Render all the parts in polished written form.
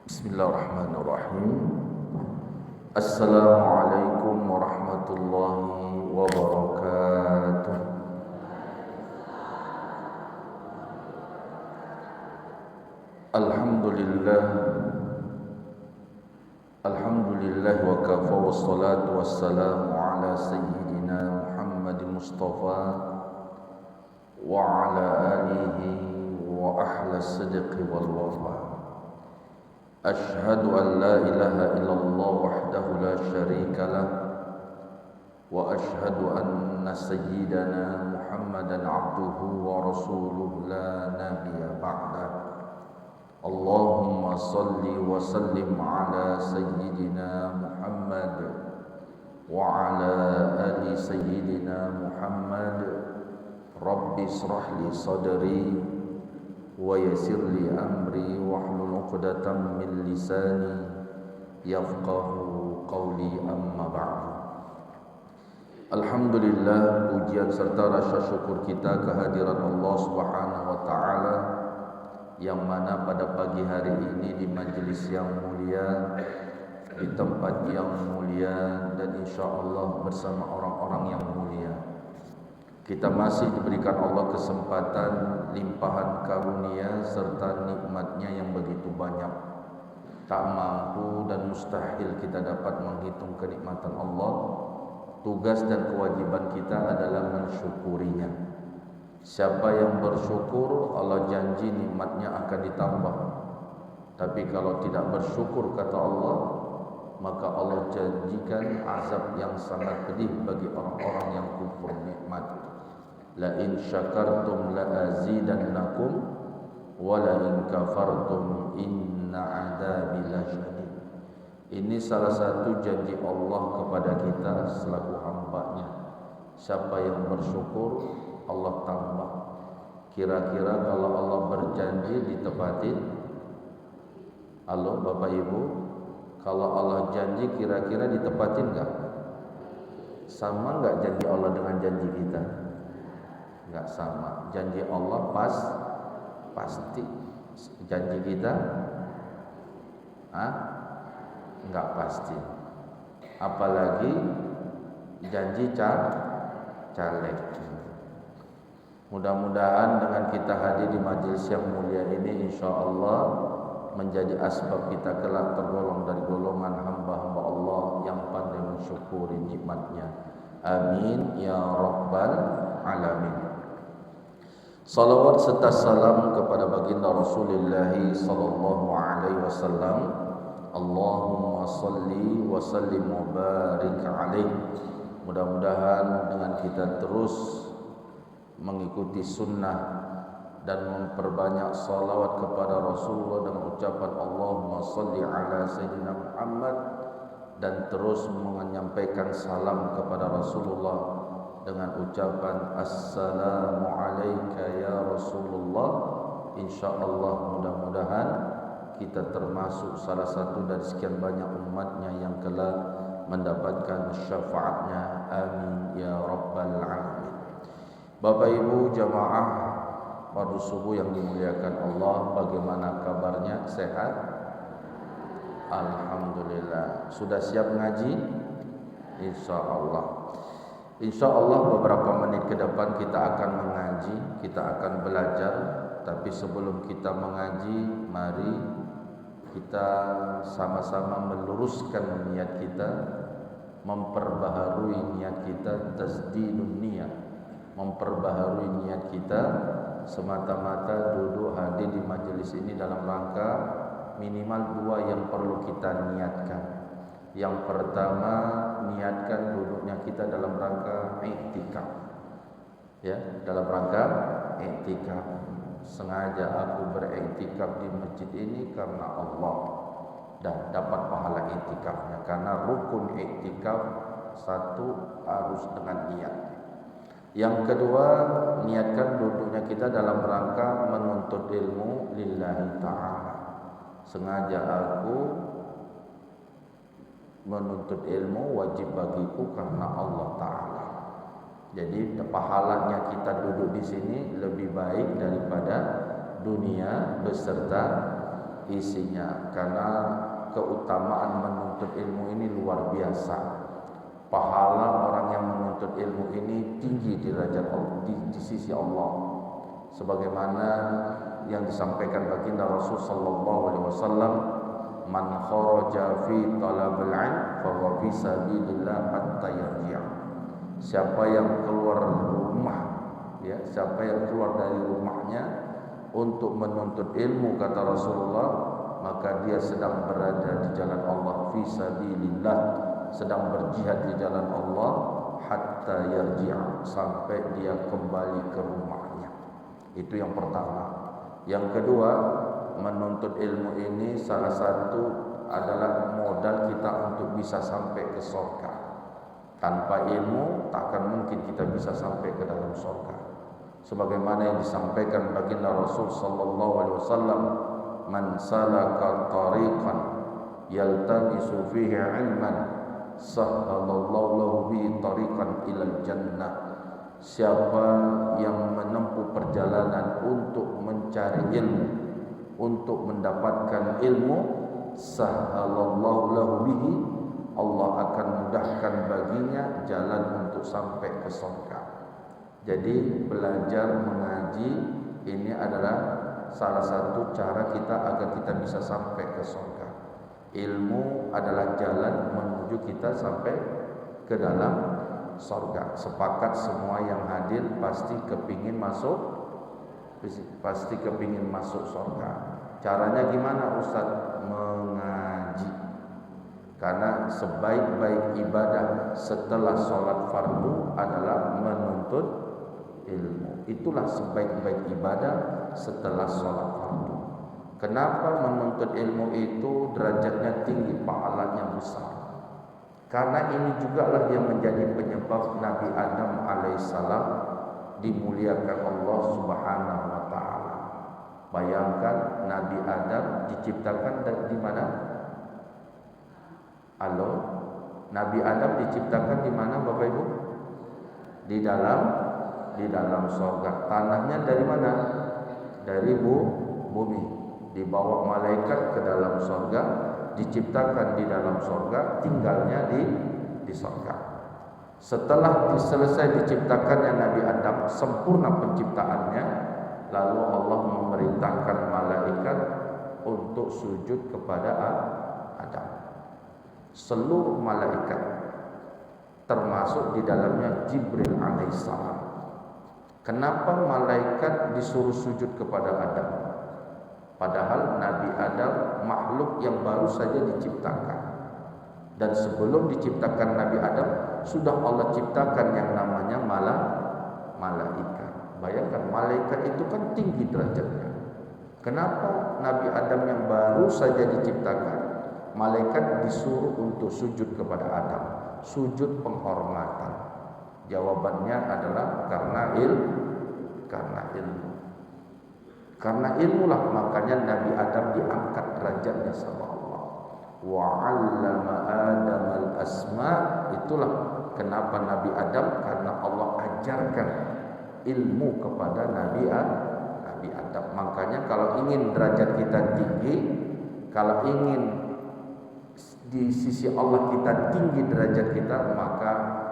Bismillahirrahmanirrahim. Assalamualaikum warahmatullahi wabarakatuh. Alhamdulillah. Alhamdulillah wa kafa wassalatu wassalamu ala sayyidina Muhammadin Mustafa wa ala alihi wa ahla sidqi wal wafa. Ashhadu an la ilaha illallah wahdahu la syarika lah wa ashhadu anna sayyidana Muhammadan abduhu wa rasuluhu la nabiyya ba'dah. Allahumma salli wa sallim ala sayyidina Muhammad wa ala ali sayyidina Muhammad. Rabbi israh li sadri wa yassir li amri wahlul 'uqdatam min lisani yafqahu qawli, amma ba'du. Alhamdulillah, pujian serta rasa syukur kita kehadiran Allah Subhanahu wa taala yang mana pada pagi hari ini di majelis yang mulia, di tempat yang mulia, dan insyaallah bersama orang-orang yang mulia, kita masih diberikan Allah kesempatan, limpahan karunia serta nikmatnya yang begitu banyak. Tak mampu dan mustahil kita dapat menghitung kenikmatan Allah. Tugas dan kewajiban kita adalah mensyukurinya. Siapa yang bersyukur, Allah janji nikmatnya akan ditambah. Tapi kalau tidak bersyukur, kata Allah, maka Allah janjikan azab yang sangat pedih bagi orang-orang yang kufur nikmat. La in syakartum la azidannakum wa la in kafartum inna adabi lasyadid. Ini salah satu janji Allah kepada kita selaku hamba-Nya. Siapa yang bersyukur, Allah tambah. Kira-kira kalau Allah berjanji ditepatin? Halo Bapak Ibu, kalau Allah janji kira-kira ditepatin enggak? Sama enggak janji Allah dengan janji kita? Enggak sama. Janji Allah pasti. Janji kita enggak pasti. Apalagi janji caleg. Mudah-mudahan dengan kita hadir di majelis yang mulia ini, insyaallah menjadi asbab kita kelak tergolong dari golongan hamba-hamba Allah yang pandai mensyukuri nikmatnya. Amin ya rabbal alamin. Salawat serta salam kepada baginda Rasulullah sallallahu alaihi wasallam. Allahumma salli wa sallim wa barik alaihi. Mudah-mudahan dengan kita terus mengikuti sunnah dan memperbanyak salawat kepada Rasulullah dengan ucapan Allahumma salli ala sayyidina Muhammad, dan terus menyampaikan salam kepada Rasulullah dengan ucapan assalamu alayka ya Rasulullah. InsyaAllah mudah-mudahan kita termasuk salah satu dari sekian banyak umatnya yang kelak mendapatkan syafaatnya. Amin ya rabbal alamin. Bapak Ibu jamaah pada subuh yang dimuliakan Allah, bagaimana kabarnya? Sehat? Alhamdulillah. Sudah siap ngaji? InsyaAllah. InsyaAllah beberapa menit ke depan kita akan mengaji, kita akan belajar. Tapi sebelum kita mengaji, mari kita sama-sama meluruskan niat kita, memperbaharui niat kita, tasdidun niat, memperbaharui niat kita semata-mata duduk hadir di majelis ini dalam rangka minimal dua yang perlu kita niatkan. Yang pertama, niatkan duduknya kita dalam rangka i'tikaf. Ya, dalam rangka i'tikaf. Sengaja aku beriktikaf di masjid ini karena Allah, dan dapat pahala iktikafnya. Karena rukun iktikaf satu harus dengan niat. Yang kedua, niatkan duduknya kita dalam rangka menuntut ilmu lillahi ta'ala. Sengaja aku menuntut ilmu wajib bagiku karena Allah Ta'ala. Jadi pahalanya kita duduk di sini lebih baik daripada dunia beserta isinya, karena keutamaan menuntut ilmu ini luar biasa. Pahala orang yang menuntut ilmu ini tinggi derajat di sisi Allah, sebagaimana yang disampaikan baginda Rasul sallallahu alaihi wasallam, man kharaja fi talabil ilm fa huwa fi sabilillah hatta yarji'. Siapa yang keluar rumah, ya, siapa yang keluar dari rumahnya untuk menuntut ilmu, kata Rasulullah, maka dia sedang berada di jalan Allah, fi sabilillah, sedang berjihad di jalan Allah, hatta yarji', sampai dia kembali ke rumahnya. Itu yang pertama. Yang kedua, menuntut ilmu ini salah satu adalah modal kita untuk bisa sampai ke surga. Tanpa ilmu takkan mungkin kita bisa sampai ke dalam surga. Sebagaimana yang disampaikan baginda Rasul sallallahu alaihi wasallam, man salaka tariqan yaltamisu fihi ilman sahhalallahu lahu bihi tariqan ilal jannah. Siapa yang menempuh perjalanan untuk mencari ilmu, untuk mendapatkan ilmu, sahhalallahu lahu bihi, Allah akan mudahkan baginya jalan untuk sampai ke surga. Jadi belajar mengaji ini adalah salah satu cara kita agar kita bisa sampai ke surga. Ilmu adalah jalan menuju kita sampai ke dalam surga. Sepakat semua yang hadir pasti kepingin masuk surga. Caranya gimana, Ustaz? Mengaji. Karena sebaik-baik ibadah setelah sholat fardu adalah menuntut ilmu. Itulah sebaik-baik ibadah setelah sholat fardu. Kenapa menuntut ilmu itu derajatnya tinggi, pahalanya besar? Karena ini jugalah yang menjadi penyebab Nabi Adam alaihissalam dimuliakan Allah subhanahu wa ta'ala. Bayangkan Nabi Adam diciptakan di mana? Halo? Nabi Adam diciptakan di mana, Bapak Ibu? Di dalam surga. Tanahnya dari mana? Dari bumi. Dibawa malaikat ke dalam surga, diciptakan di dalam surga, tinggalnya di surga. Setelah selesai diciptakannya Nabi Adam, sempurna penciptaannya, lalu Allah memerintahkan malaikat untuk sujud kepada Adam. Seluruh malaikat, termasuk di dalamnya Jibril alaihissalam. Kenapa malaikat disuruh sujud kepada Adam? Padahal Nabi Adam makhluk yang baru saja diciptakan. Dan sebelum diciptakan Nabi Adam, sudah Allah ciptakan yang namanya malaikat. Bayangkan, malaikat itu kan tinggi derajatnya. Kenapa Nabi Adam yang baru saja diciptakan, malaikat disuruh untuk sujud kepada Adam? Sujud penghormatan. Jawabannya adalah karena ilmu. Karena ilmulah makanya Nabi Adam diangkat derajatnya sama Allah. Wa 'allama Adam al-asma. Itulah kenapa Nabi Adam, karena Allah ajarkan ilmu kepada Nabi Adam. Makanya kalau ingin derajat kita tinggi, kalau ingin di sisi Allah kita tinggi derajat kita, maka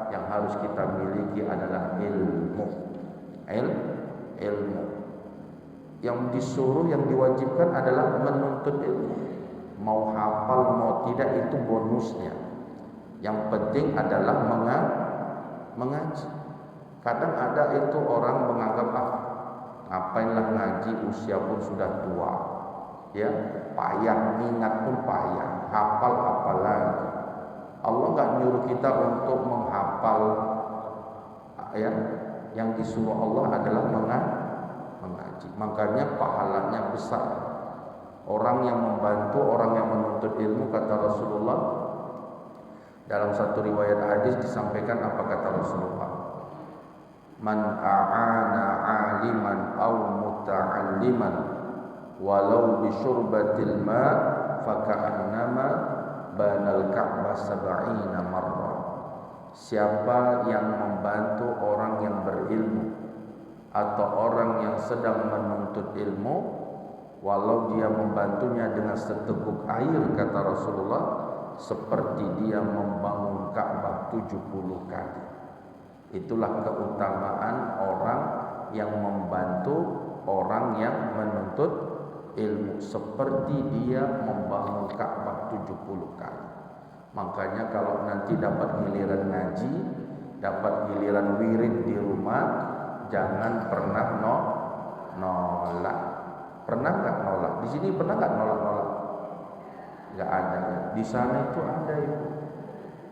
yang harus kita miliki adalah ilmu. Yang disuruh, yang diwajibkan adalah menuntut ilmu. Mau hafal mau tidak itu bonusnya. Yang penting adalah mengaji. Kadang ada itu orang menganggap, ngapainlah ngaji, usia pun sudah tua, ya, payah, ingat pun payah, hafal lagi. Allah nggak nyuruh kita untuk menghafal, ya. Yang disuruh Allah adalah mengaji. Makanya pahalanya besar. Orang yang membantu, orang yang menuntut ilmu, kata Rasulullah dalam satu riwayat hadis disampaikan apa kata Rasulullah? Man a'ana 'aliman aw muta'alliman walau bi syurbatil ma' faka'annama banal ka'bah sab'ina marrah. Siapa yang membantu orang yang berilmu atau orang yang sedang menuntut ilmu, walau dia membantunya dengan seteguk air, kata Rasulullah, seperti dia membangun Ka'bah 70 kali. Itulah keutamaan orang yang membantu orang yang menuntut ilmu, seperti dia membangun Ka'bah 70 kali. Makanya kalau nanti dapat giliran ngaji, dapat giliran wirid di rumah, jangan pernah nolak. Pernah nggak nolak? Di sini pernah nggak nolak? Nggak ada ya. Di sana itu ada ya.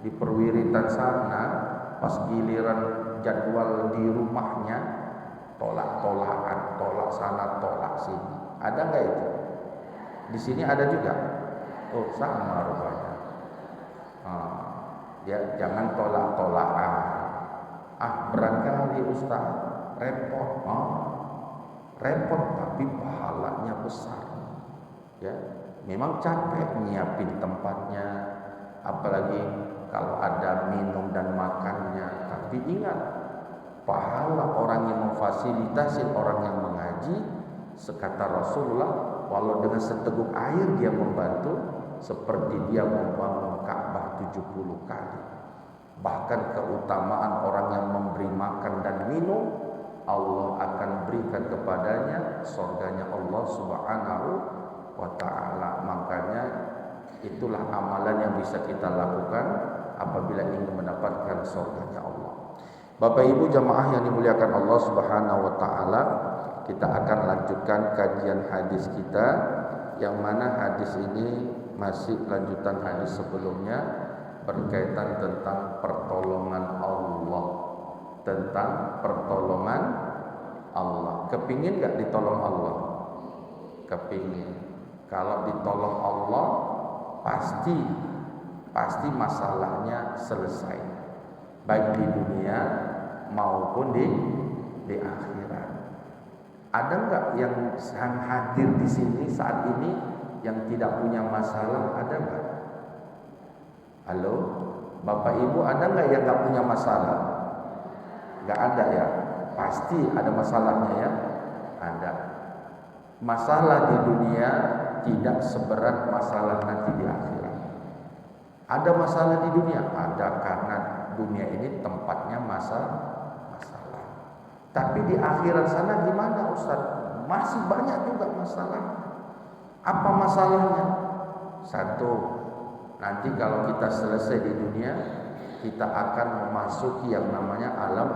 Di perwiritan sana, pas giliran jadwal di rumahnya, tolak-tolakan, tolak sana, tolak sini. Ada nggak itu? Di sini ada juga. Oh, sama rupanya. Ya, jangan tolak-tolakan. Barangkali Ustaz repot. Repot tapi pahalanya besar. Ya, memang capek nyiapin tempatnya, apalagi kalau ada minum dan makannya. Tapi ingat, pahala orang yang memfasilitasi orang yang mengaji, sekata Rasulullah, walau dengan seteguk air dia membantu, seperti dia membangun Ka'bah 70 kali. Bahkan keutamaan orang yang memberi makan dan minum, Allah akan berikan kepadanya surganya Allah Subhanahu wa ta'ala. Makanya itulah amalan yang bisa kita lakukan apabila ingin mendapatkan surganya Allah. Bapak Ibu jamaah yang dimuliakan Allah Subhanahu wa ta'ala, kita akan lanjutkan kajian hadis kita, yang mana hadis ini masih lanjutan hadis sebelumnya berkaitan tentang pertolongan Allah. Tentang pertolongan Allah. Kepingin gak ditolong Allah? Kepingin. Kalau ditolong Allah, pasti masalahnya selesai, baik di dunia maupun di akhirat. Ada nggak yang hadir di sini saat ini yang tidak punya masalah? Ada nggak? Halo, Bapak Ibu, ada nggak yang nggak punya masalah? Nggak ada ya? Pasti ada masalahnya ya? Ada. Masalah di dunia tidak seberat masalah nanti di akhirat. Ada masalah di dunia? Ada, karena dunia ini tempatnya masalah. Tapi di akhirat sana gimana Ustaz? Masih banyak juga masalah. Apa masalahnya? Satu, nanti kalau kita selesai di dunia, kita akan memasuki yang namanya alam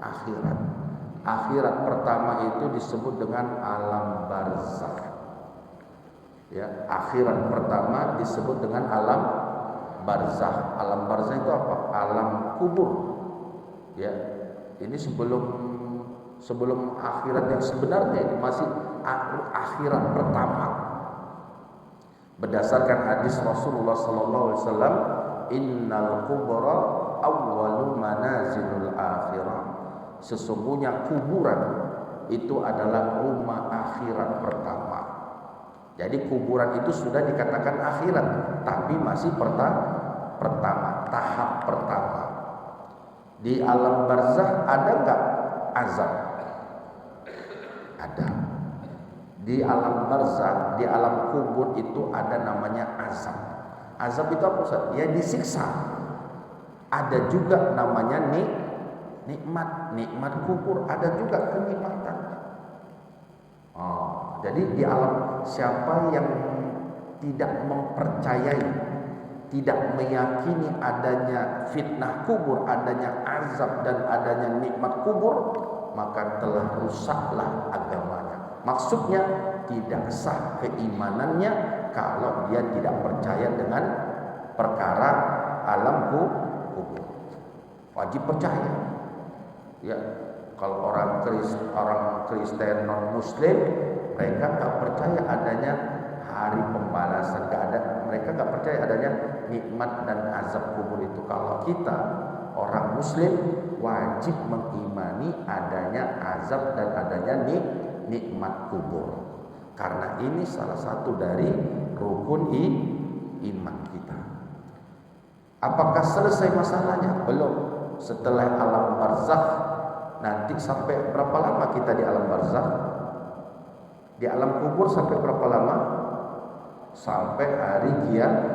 akhirat. Akhirat pertama itu disebut dengan alam barzakh. Ya, akhirat pertama disebut dengan alam barzakh. Alam barzakh itu apa? Alam kubur. Ya, ini sebelum akhirat yang sebenarnya, ini masih akhirat pertama. Berdasarkan hadis Rasulullah SAW, innal kubra awwalu manazilul akhirah. Sesungguhnya kuburan itu adalah rumah akhirat pertama. Jadi kuburan itu sudah dikatakan akhirat, tapi masih pertama, tahap pertama. Di alam barzakh ada enggak azab? Ada. Di alam barzakh, di alam kubur itu ada namanya azab. Azab itu apa Ustaz? Ya disiksa. Ada juga namanya nikmat kubur, ada juga kenikmatan. Jadi di alam, siapa yang tidak mempercayai, tidak meyakini adanya fitnah kubur, adanya azab dan adanya nikmat kubur, maka telah rusaklah agamanya. Maksudnya tidak sah keimanannya kalau dia tidak percaya dengan perkara alam kubur. Wajib percaya. Ya, kalau orang Kristen non Muslim, mereka nggak percaya adanya hari pembalasan, mereka nggak percaya adanya nikmat dan azab kubur itu. Kalau kita orang Muslim wajib mengimani adanya azab dan adanya nikmat kubur, karena ini salah satu dari rukun iman kita. Apakah selesai masalahnya? Belum. Setelah alam barzakh, nanti sampai berapa lama kita di alam barzakh? Di alam kubur sampai berapa lama? Sampai hari kiamat.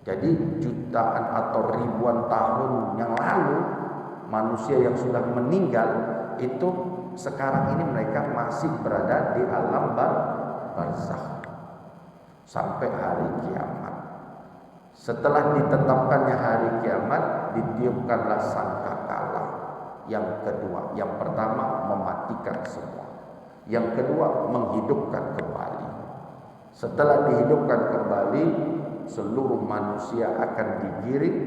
Jadi jutaan atau ribuan tahun yang lalu manusia yang sudah meninggal itu sekarang ini mereka masih berada di alam barzakh sampai hari kiamat. Setelah ditetapkannya hari kiamat, ditiupkanlah sangkakala yang kedua. Yang pertama mematikan semua. Yang kedua menghidupkan kembali. Setelah dihidupkan kembali, seluruh manusia akan digiring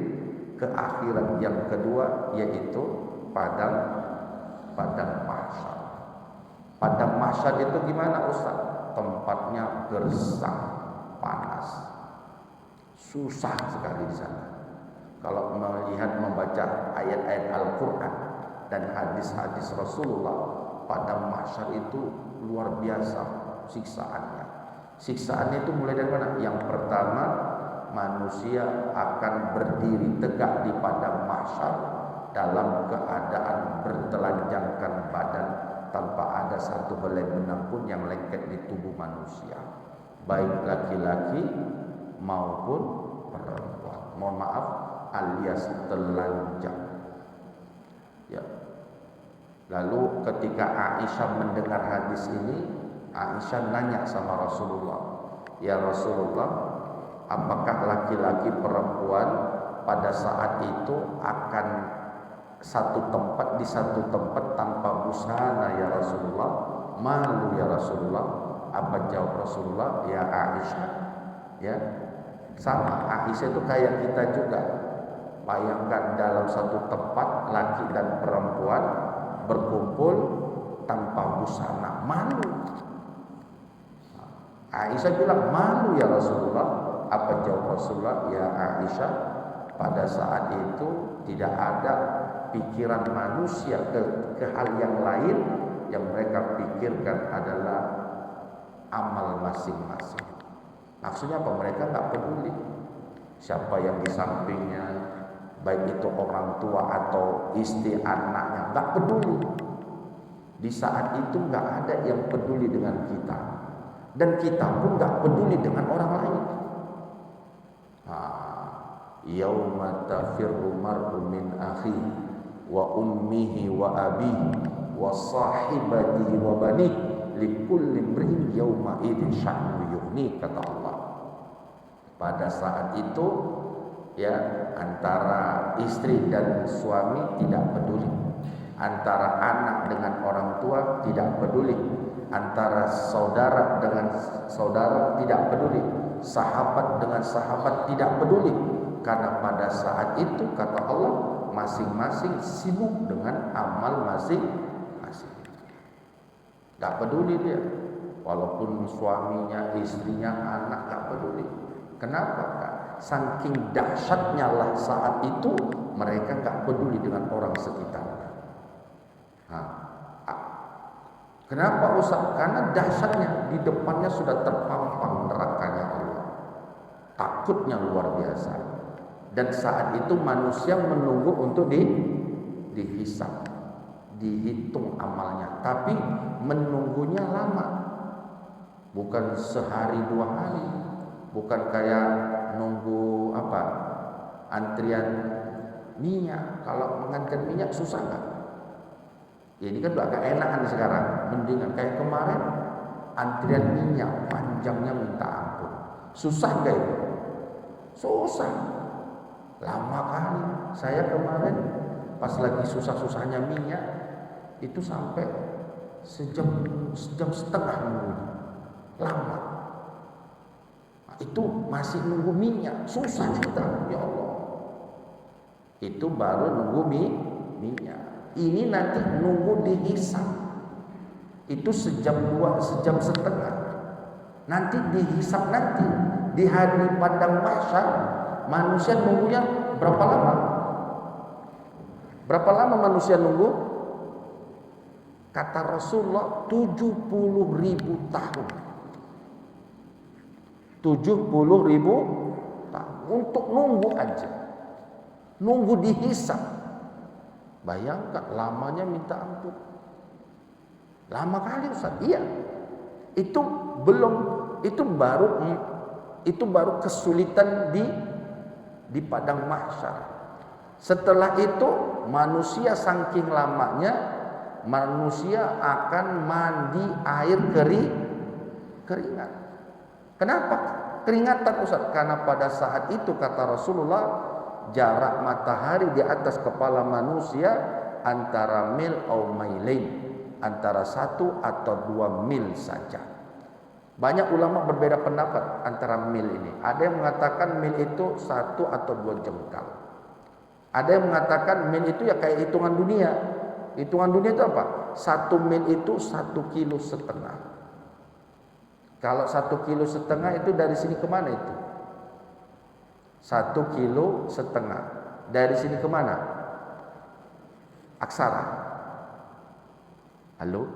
ke akhirat yang kedua, yaitu padang mahsyar. Padang mahsyar itu gimana Ustaz? Tempatnya gersang, panas, susah sekali di sana. Kalau melihat membaca ayat-ayat Al-Quran dan hadis-hadis Rasulullah, padang mahsyar itu luar biasa siksaannya. Siksaannya itu mulai dari mana? Yang pertama, manusia akan berdiri tegak di padang mahsyar dalam keadaan bertelanjangkan badan tanpa ada satu helai benang pun yang lengket di tubuh manusia, baik laki-laki maupun perempuan. Mohon maaf, alias telanjang. Ya. Lalu ketika Aisyah mendengar hadis ini, Aisyah nanya sama Rasulullah, "Ya Rasulullah, apakah laki-laki perempuan pada saat itu akan di satu tempat tanpa busana ya Rasulullah? Malu ya Rasulullah." Apa jawab Rasulullah? "Ya Aisyah, ya sama, Aisyah itu kayak kita juga. Bayangkan dalam satu tempat laki dan perempuan berkumpul tanpa busana, malu." Aisyah bilang, "Malu ya Rasulullah." Apa jawab Rasulullah? "Ya Aisyah, pada saat itu tidak ada pikiran manusia ke hal yang lain, yang mereka pikirkan adalah amal masing-masing." Maksudnya apa? Mereka nggak peduli siapa yang di sampingnya, baik itu orang tua atau istri anaknya, nggak peduli. Di saat itu nggak ada yang peduli dengan kita, dan kita pun nggak peduli dengan orang lain. Yauma tafirru mar'u min akhihi wa ummihi wa abihi wa sahibatihi wa banihi likulli imrin yauma idzin sya'nu yughni, kata Allah. Pada saat itu ya, antara istri dan suami tidak peduli, antara anak dengan orang tua tidak peduli, antara saudara dengan saudara tidak peduli, sahabat dengan sahabat tidak peduli, karena pada saat itu kata Allah masing-masing sibuk dengan amal masing-masing. Gak peduli dia, walaupun suaminya, istrinya, anak gak peduli. Kenapa Kak? Saking dahsyatnya lah saat itu mereka gak peduli dengan orang sekitar. Kenapa Ustaz? Karena dahsyatnya di depannya sudah terpampang nerakanya Allah. Takutnya luar biasa. Dan saat itu manusia menunggu untuk dihisab, dihitung amalnya. Tapi menunggunya lama. Bukan sehari dua hari. Bukan kayak nunggu antrian minyak. Kalau mengantar minyak susah nggak? Ya, ini kan agak enakan sekarang. Mendingan kayak kemarin antrian minyak panjangnya minta ampun. Susah nggak itu? Susah. Lama kali. Saya kemarin pas lagi susah-susahnya minyak itu sampai sejam setengah nunggunya. Lama. Itu masih nunggu minyak, susah kita, ya Allah. Itu baru nunggu minyak. Ini nanti nunggu dihisab. Itu sejam setengah. Nanti dihisab nanti di hari padang mahsyar, manusia nunggunya berapa lama? Berapa lama manusia nunggu? Kata Rasulullah 70.000 tahun. 70.000 tahun untuk nunggu aja, nunggu dihisab. Bayangkan lamanya minta ampun. Lama kali Ustaz. Iya. Itu belum, itu baru kesulitan di padang mahsyar. Setelah itu manusia saking lamanya manusia akan mandi air keringat. Kenapa keringatan Ustaz? Karena pada saat itu kata Rasulullah, jarak matahari di atas kepala manusia antara mil atau mailain, antara 1 atau 2 mil saja. Banyak ulama berbeda pendapat antara mil ini. Ada yang mengatakan mil itu 1 atau 2 jengkal. Ada yang mengatakan mil itu ya kayak hitungan dunia. Hitungan dunia itu apa? 1 mil itu 1,5 kilo. Kalau 1,5 kilo itu dari sini kemana itu? 1,5 kilo. Dari sini kemana? Aksara. Halo?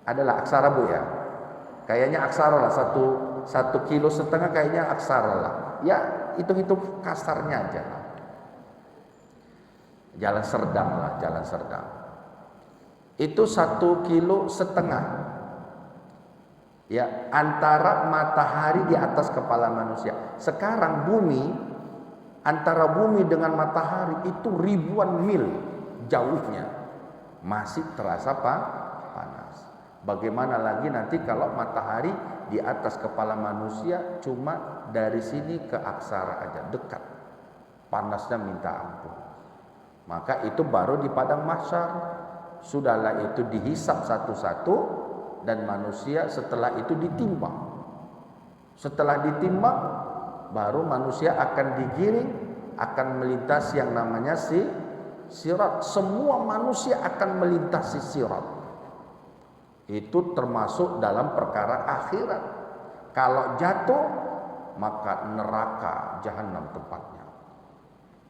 Adalah Aksara Bu ya? Kayaknya Aksara lah, 1,5 kilo kayaknya Aksara lah. Ya hitung-hitung kasarnya aja. Jalan Serdang lah, Jalan Serdang. Itu 1,5 kilo. Ya, antara matahari di atas kepala manusia. Sekarang bumi, antara bumi dengan matahari itu ribuan mil jauhnya. Masih terasa panas. Bagaimana lagi nanti kalau matahari di atas kepala manusia cuma dari sini ke Aksara aja, dekat. Panasnya minta ampun. Maka itu baru di padang mahsyar. Sudahlah itu dihisap satu-satu dan manusia setelah itu ditimbang. Setelah ditimbang baru manusia akan digiring, akan melintasi yang namanya sirat. Semua manusia akan melintasi sirat. Itu termasuk dalam perkara akhirat. Kalau jatuh maka neraka jahanam tempatnya.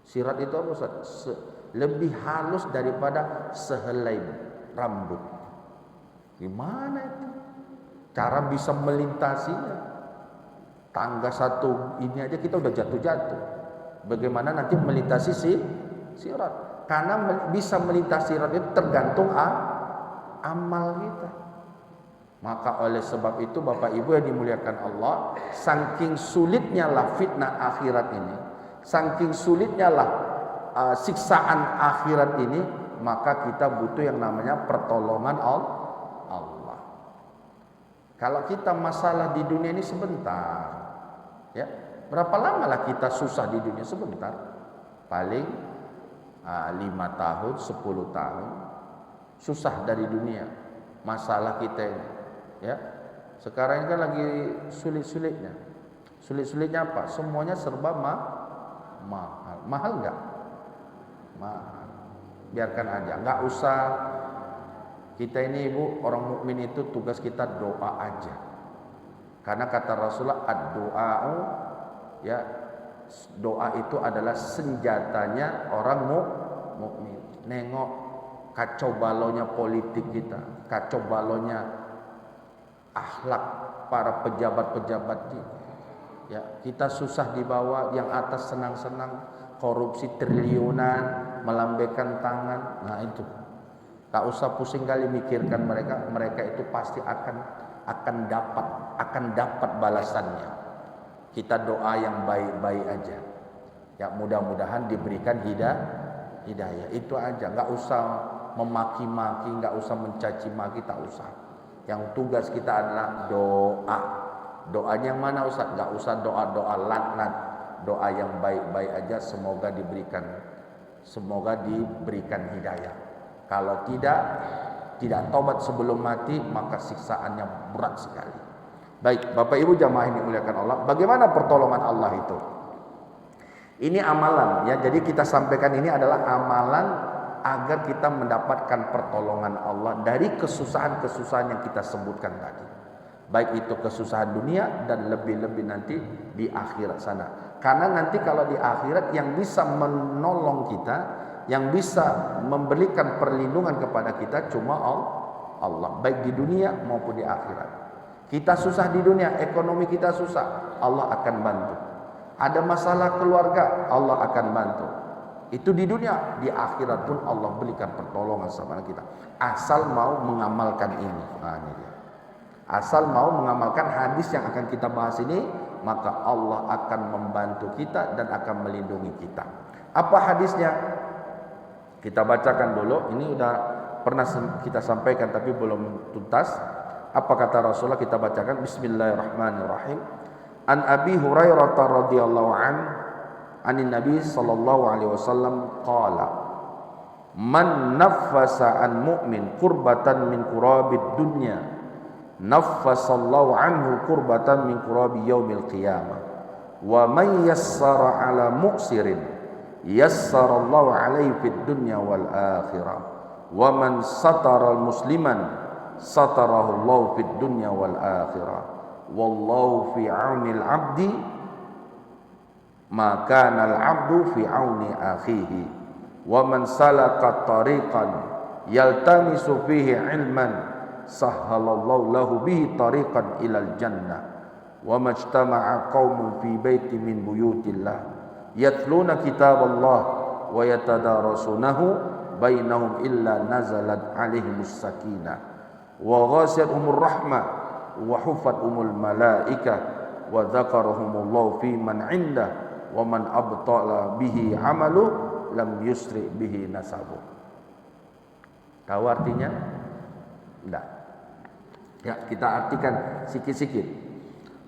Sirat itu apa Ustaz? Lebih halus daripada sehelai rambut. Gimana itu? Cara bisa melintasinya? Tangga satu ini aja kita udah jatuh-jatuh. Bagaimana nanti melintasi sirat? Karena bisa melintasi sirat itu tergantung amal kita. Maka oleh sebab itu Bapak Ibu yang dimuliakan Allah, saking sulitnya lah fitnah akhirat ini, saking sulitnya lah siksaan akhirat ini, maka kita butuh yang namanya pertolongan Allah. Kalau kita masalah di dunia ini sebentar, ya berapa lama lah kita susah di dunia? Sebentar, paling 5 tahun, 10 tahun susah dari dunia. Masalah kita ini, ya sekarang ini kan lagi sulit-sulitnya. Sulit-sulitnya apa? Semuanya serba mahal. Mahal nggak? Mahal. Biarkan aja, nggak usah. Kita ini Ibu, orang mukmin itu tugas kita doa aja. Karena kata Rasulullah, ad-du'a'u, ya doa itu adalah senjatanya orang mukmin. Nengok kacau balaunya politik kita, kacau balaunya akhlak para pejabat-pejabat kita. Ya, kita susah dibawa, yang atas senang-senang, korupsi triliunan, melambaikan tangan. Nah itu, tak usah pusing kali mikirkan mereka itu pasti akan dapat balasannya. Kita doa yang baik-baik aja. Ya mudah-mudahan diberikan hidayah. Itu aja, nggak usah memaki-maki, nggak usah mencaci maki, tak usah. Yang tugas kita adalah doa. Doanya yang mana Ustaz? Nggak usah doa-doa laknat. Doa yang baik-baik aja, semoga diberikan hidayah. Kalau tidak tobat sebelum mati, maka siksaannya berat sekali. Baik, Bapak Ibu jamaah yang dimuliakan Allah, bagaimana pertolongan Allah itu? Ini amalan ya. Jadi kita sampaikan ini adalah amalan agar kita mendapatkan pertolongan Allah dari kesusahan-kesusahan yang kita sebutkan tadi. Baik itu kesusahan dunia dan lebih-lebih nanti di akhirat sana. Karena nanti kalau di akhirat yang bisa menolong kita, yang bisa memberikan perlindungan kepada kita cuma Allah, baik di dunia maupun di akhirat. Kita susah di dunia, ekonomi kita susah, Allah akan bantu. Ada masalah keluarga, Allah akan bantu. Itu di dunia, di akhirat pun Allah berikan pertolongan sama kita. Asal mau mengamalkan ini. Nah, ini dia. Asal mau mengamalkan hadis yang akan kita bahas ini, maka Allah akan membantu kita dan akan melindungi kita. Apa hadisnya? Kita bacakan dulu. Ini udah pernah kita sampaikan tapi belum tuntas. Apa kata Rasulullah? Kita bacakan. Bismillahirrahmanirrahim. An Abi Hurairah radhiyallahu anhu anin Nabi sallallahu alaihi wasallam qala man naffasa an mu'min kurbatan min kurabid dunya naffasallahu anhu kurbatan min kurabi yaumil qiyamah wa man yassara ala mu'sirin yassarallahu alaihi fid dunya wal akhirah wa man satara al musliman satarahu Allah fid dunya wal akhirah wallahu fi aunil abdi maka al abdu fi auni akhihi wa man salaka tariqan yaltamisu fihi ilman sahhalallahu lahu bihi tariqan ilal jannah wa majtama'a qaumun fi baitin min buyutillah yatluna kitaballah wa yatadarasunahu bainahum illa nazalat alaihimus sakinah wa ghasiyatuhumur rahmah wa hufathumul malaikah wa dzakarahumullahu fi man 'indah wa man abtala bihi amalu lam yusri bihi nasabu. Tahu artinya? Enggak. Ya, kita artikan sikit-sikit.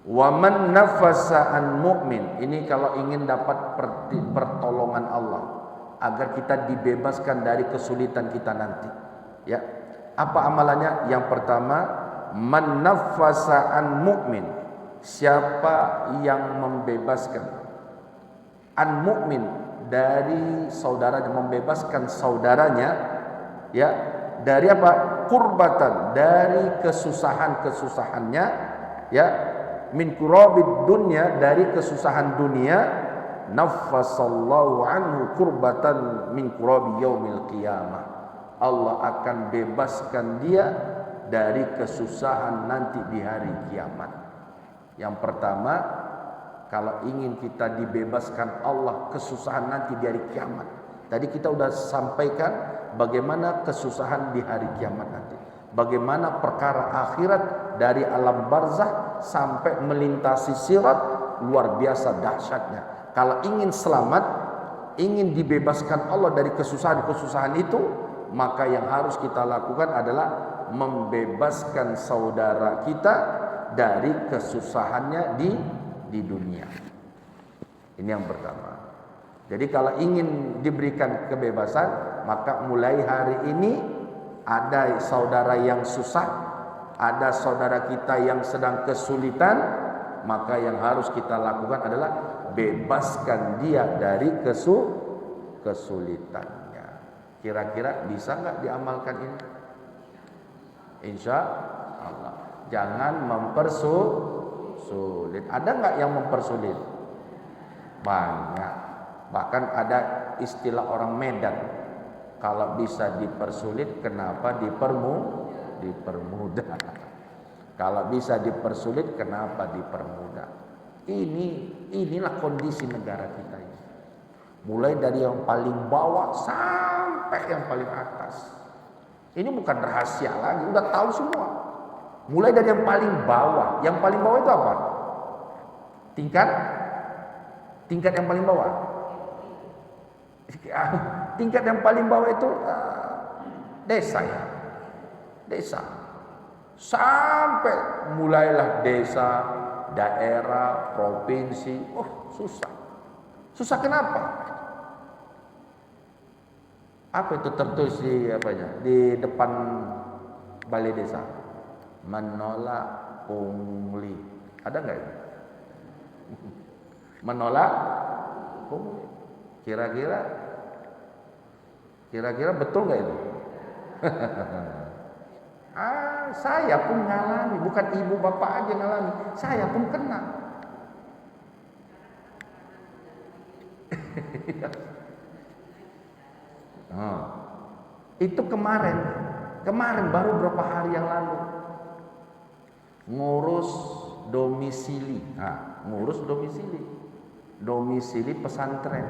Wa man nafasa an mu'min. Ini kalau ingin dapat pertolongan Allah agar kita dibebaskan dari kesulitan kita nanti. Ya. Apa amalannya? Yang pertama, man nafasa an mu'min. Siapa yang membebaskan an mu'min dari saudaranya, membebaskan saudaranya, ya, dari apa? Kurbatan, dari kesusahannya, ya, min kurabid dunya, dari kesusahan dunia, naffasallahu anhu kurbatan min kurabi yaumil qiyamah. Allah akan bebaskan dia dari kesusahan nanti di hari kiamat. Yang pertama, kalau ingin kita dibebaskan Allah kesusahan nanti di hari kiamat. Tadi kita sudah sampaikan bagaimana kesusahan di hari kiamat nanti. Bagaimana perkara akhirat dari alam barzakh sampai melintasi sirat, luar biasa dahsyatnya. Kalau ingin selamat, ingin dibebaskan Allah dari kesusahan-kesusahan itu, maka yang harus kita lakukan adalah membebaskan saudara kita dari kesusahannya di dunia. Ini yang pertama. Jadi kalau ingin diberikan kebebasan, maka mulai hari ini ada saudara yang susah, ada saudara kita yang sedang kesulitan, maka yang harus kita lakukan adalah bebaskan dia dari kesulitannya. Kira-kira bisa nggak diamalkan ini? Insya Allah. Jangan mempersulit. Ada nggak yang mempersulit? Banyak. Bahkan ada istilah orang Medan, kalau bisa dipersulit, kenapa dipermudah? Kalau bisa dipersulit, kenapa dipermudah? Inilah kondisi negara kita ini. Mulai dari yang paling bawah sampai yang paling atas. Ini bukan rahasia lagi, udah tahu semua. Mulai dari yang paling bawah. Yang paling bawah itu apa? Tingkat yang paling bawah. Tingkat yang paling bawah itu desa ya. Desa. Sampai mulailah desa, daerah, provinsi. Susah. Susah kenapa? Apa itu tertulis di depan balai desa? Menolak pungli. Ada nggak itu? Menolak pungli. Kira-kira betul nggak itu? Saya pun ngalami, bukan ibu bapak aja ngalami, saya pun kena. Itu kemarin baru berapa hari yang lalu ngurus domisili, domisili pesantren.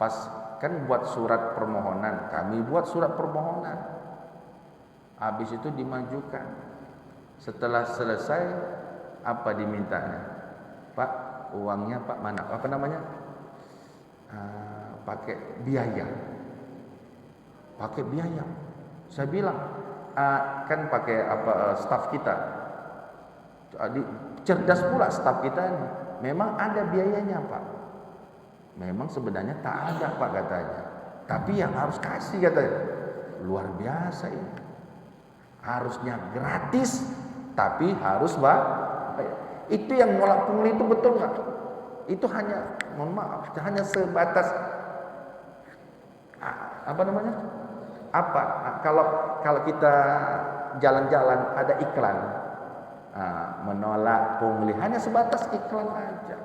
Pas kan buat surat permohonan, kami buat surat permohonan. Habis itu dimajukan. Setelah selesai, apa dimintanya? Pak, uangnya Pak mana? Apa namanya? Pakai biaya. Pakai biaya. Saya bilang, kan pakai staf kita. Cerdas pula staf kita ini. Memang ada biayanya Pak. Memang sebenarnya tak ada Pak katanya. Tapi yang harus kasih katanya. Luar biasa ini. Harusnya gratis, tapi harus itu yang nolak pungli itu betul nggak? Itu hanya, mohon maaf, hanya sebatas apa namanya? Kalau kita jalan-jalan ada iklan menolak pungli, hanya sebatas iklan aja.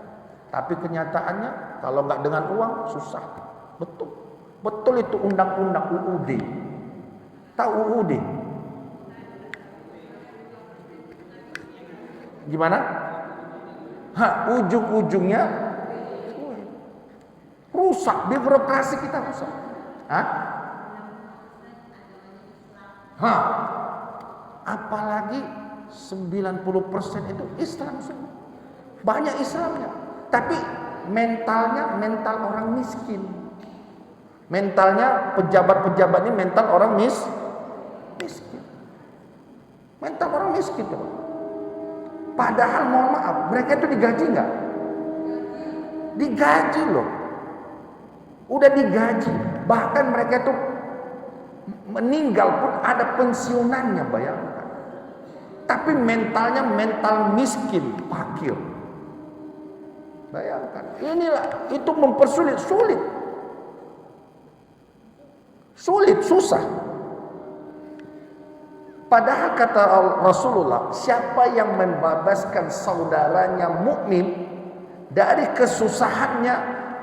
Tapi kenyataannya kalau nggak dengan uang susah. Betul itu undang-undang UUD. Tahu UUD? Gimana? Ujung-ujungnya rusak, birokrasi kita rusak. Apalagi 90% itu Islam semua. Banyak Islamnya. Tapi mentalnya mental orang miskin. Mentalnya pejabat-pejabat ini mental orang miskin. Mental orang miskin. Padahal mohon maaf, mereka itu digaji nggak? Digaji loh. Udah digaji. Bahkan mereka itu meninggal pun ada pensiunannya, bayangkan. Tapi mentalnya mental miskin, fakir. Bayangkan. Inilah, itu mempersulit, sulit, susah. Padahal kata Rasulullah, siapa yang membebaskan saudaranya mukmin dari kesusahannya,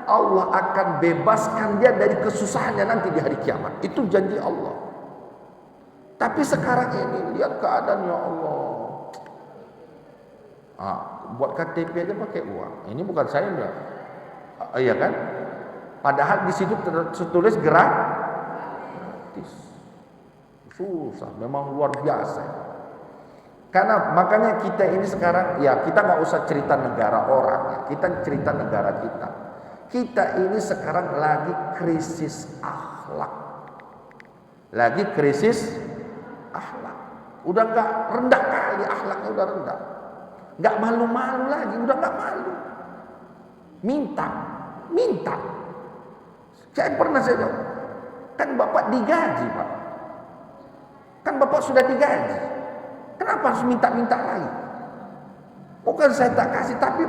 Allah akan bebaskan dia dari kesusahannya nanti di hari kiamat. Itu janji Allah. Tapi sekarang ini lihat keadaan, ya Allah. Buat KTP aja pakai uang. Ini bukan saya enggak. Iya kan? Padahal di situ tertulis gratis. Susah, memang luar biasa. Karena makanya kita ini sekarang, ya kita nggak usah cerita negara orang, ya. Kita cerita negara kita. Kita ini sekarang lagi krisis akhlak. Udah nggak rendah kali akhlaknya, udah rendah. Nggak malu-malu lagi, udah nggak malu. Minta. Saya pernah jawab, kan Bapak digaji Pak. Kan Bapak sudah digaji. Kenapa harus minta-minta lagi? Bukan saya tak kasih, tapi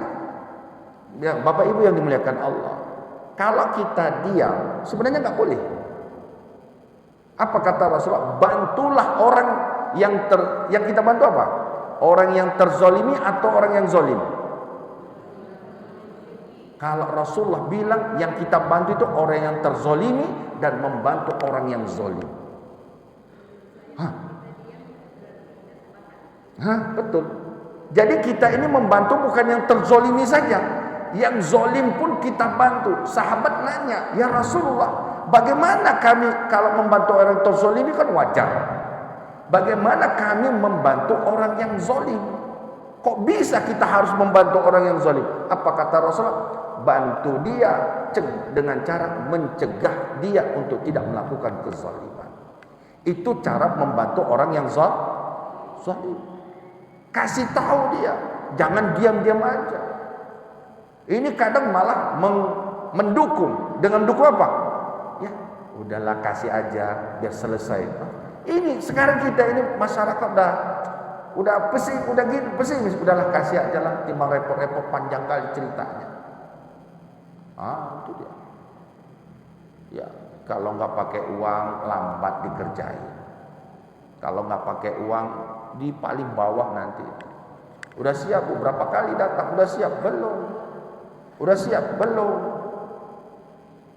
ya, Bapak Ibu yang dimuliakan Allah. Kalau kita diam, sebenarnya nggak boleh. Apa kata Rasulullah? Bantulah orang yang kita bantu apa? Orang yang terzolimi atau orang yang zolim? Kalau Rasulullah bilang yang kita bantu itu orang yang terzolimi dan membantu orang yang zolim. Betul. Jadi kita ini membantu bukan yang terzolimi saja, yang zolim pun kita bantu. Sahabat nanya, ya Rasulullah, bagaimana kami kalau membantu orang terzolimi kan wajar. Bagaimana kami membantu orang yang zolim? Kok bisa kita harus membantu orang yang zolim? Apa kata Rasulullah? Bantu dia dengan cara mencegah dia untuk tidak melakukan kezaliman. Itu cara membantu orang yang zalim. Kasih tahu dia, jangan diam-diam aja. Ini kadang malah mendukung. Dengan dukung apa? Ya, udahlah kasih aja biar selesai. Ini sekarang kita ini masyarakat udah pesimis, udahlah kasih aja lah, timbang repot-repot panjang kali ceritanya. Itu dia. Ya, kalau nggak pakai uang lambat dikerjain. Kalau nggak pakai uang di paling bawah nanti. Udah siap Bu, berapa kali datang? Udah siap belum? Udah siap belum?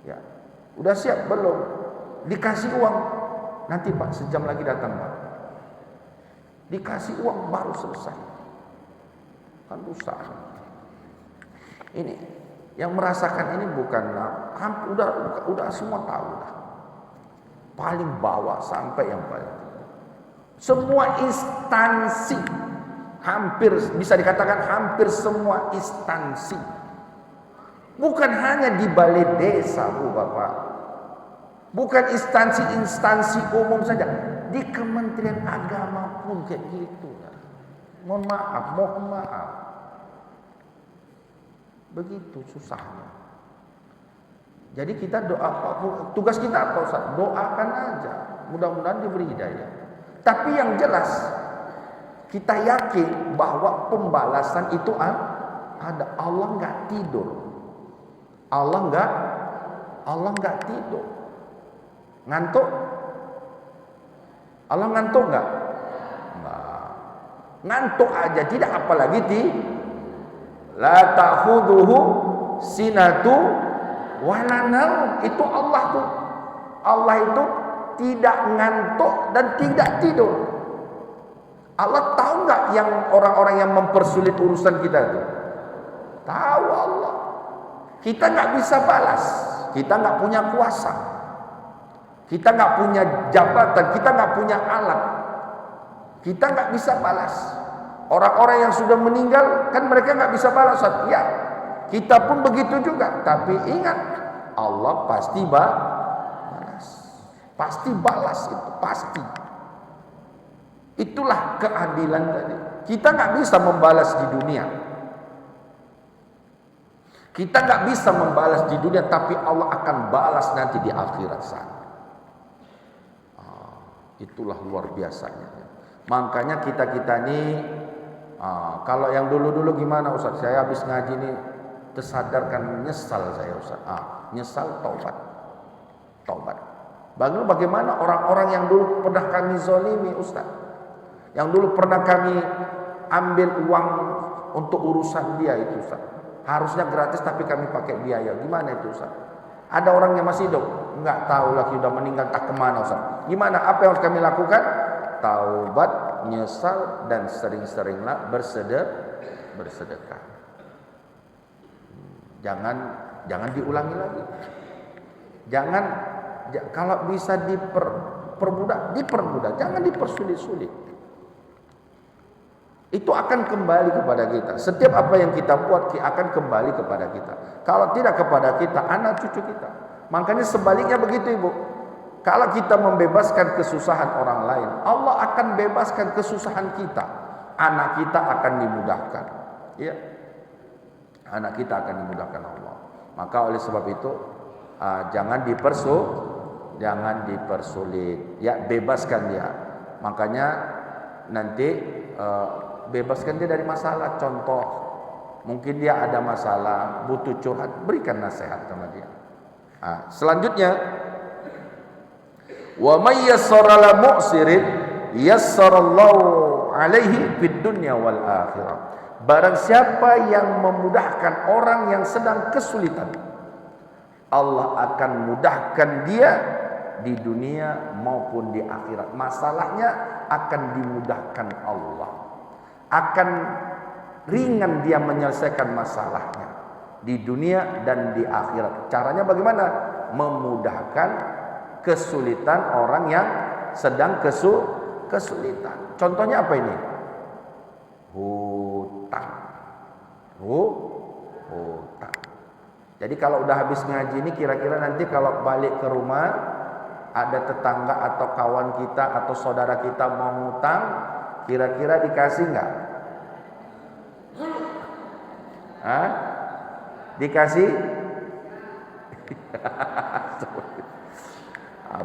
Ya, udah siap belum? Dikasih uang. Nanti Pak, sejam lagi datang Pak. Dikasih uang baru selesai. Kan rusak. Ini Yang merasakan ini bukan udah semua tahu dah. Paling bawah sampai yang paling. Semua instansi, hampir bisa dikatakan hampir semua instansi. Bukan hanya di balai desa, Bu Bapak. Bukan instansi-instansi umum saja. Di Kementerian Agama pun kayak gitu. Mohon maaf. Begitu susahnya. Jadi kita doa, tugas kita apa Ustaz? Doakan aja. Mudah-mudahan diberi hidayah. Tapi yang jelas kita yakin bahwa pembalasan itu ada. Allah nggak tidur. Allah nggak tidur. Ngantuk? Allah ngantuk nggak? Nggak. Ngantuk aja tidak, apalagi la ta'khudhuhu sinatu wala naum. Itu Allah tuh. Allah itu tidak ngantuk dan tidak tidur. Allah tahu nggak yang orang-orang yang mempersulit urusan kita itu? Tahu Allah. Kita nggak bisa balas. Kita nggak punya kuasa. Kita nggak punya jabatan. Kita nggak punya alat. Kita nggak bisa balas. Orang-orang yang sudah meninggal kan mereka nggak bisa balas. Ya, kita pun begitu juga. Tapi ingat, Allah pasti balas. Pasti balas itu, pasti. Itulah keadilan tadi. Kita nggak bisa membalas di dunia. Kita nggak bisa membalas di dunia, tapi Allah akan balas nanti di akhirat sana. Itulah luar biasanya. Makanya kita ini, kalau yang dulu gimana Ustaz? Saya habis ngaji ini tersadarkan, nyesal saya Ustaz. Nyesal, taubat. Bagaimana orang-orang yang dulu pernah kami zalimi Ustaz? Yang dulu pernah kami ambil uang untuk urusan dia itu Ustaz. Harusnya gratis tapi kami pakai biaya. Gimana itu Ustaz? Ada orang yang masih hidup? Enggak tahu lagi, sudah meninggal, tak kemana Ustaz. Gimana? Apa yang harus kami lakukan? Taubat, nyesal, dan sering-seringlah bersedekah. Jangan diulangi lagi. Kalau bisa dipermudah, jangan dipersulit-sulit. Itu akan kembali kepada kita. Setiap apa yang kita buat akan kembali kepada kita. Kalau tidak kepada kita, anak cucu kita. Makanya sebaliknya begitu Ibu. Kalau kita membebaskan kesusahan orang lain, Allah akan bebaskan kesusahan kita. Anak kita akan dimudahkan. Ya. Anak kita akan dimudahkan Allah. Maka oleh sebab itu jangan dipersulit. Ya, bebaskan dia. Makanya nanti bebaskan dia dari masalah. Contoh, mungkin dia ada masalah, butuh curhat, berikan nasihat sama dia. Selanjutnya, wa may yassara la mu'sirin yassarallahu alaihi fid dunya wal akhirah. Barang siapa yang memudahkan orang yang sedang kesulitan, Allah akan mudahkan dia di dunia maupun di akhirat. Masalahnya akan dimudahkan Allah. Akan ringan dia menyelesaikan masalahnya di dunia dan di akhirat. Caranya bagaimana? Memudahkan kesulitan orang yang sedang kesulitan. Contohnya apa ini? Hutang. Hutang. Jadi kalau udah habis ngaji ini, kira-kira nanti kalau balik ke rumah, ada tetangga atau kawan kita atau saudara kita mau ngutang, kira-kira dikasih nggak? Dikasih?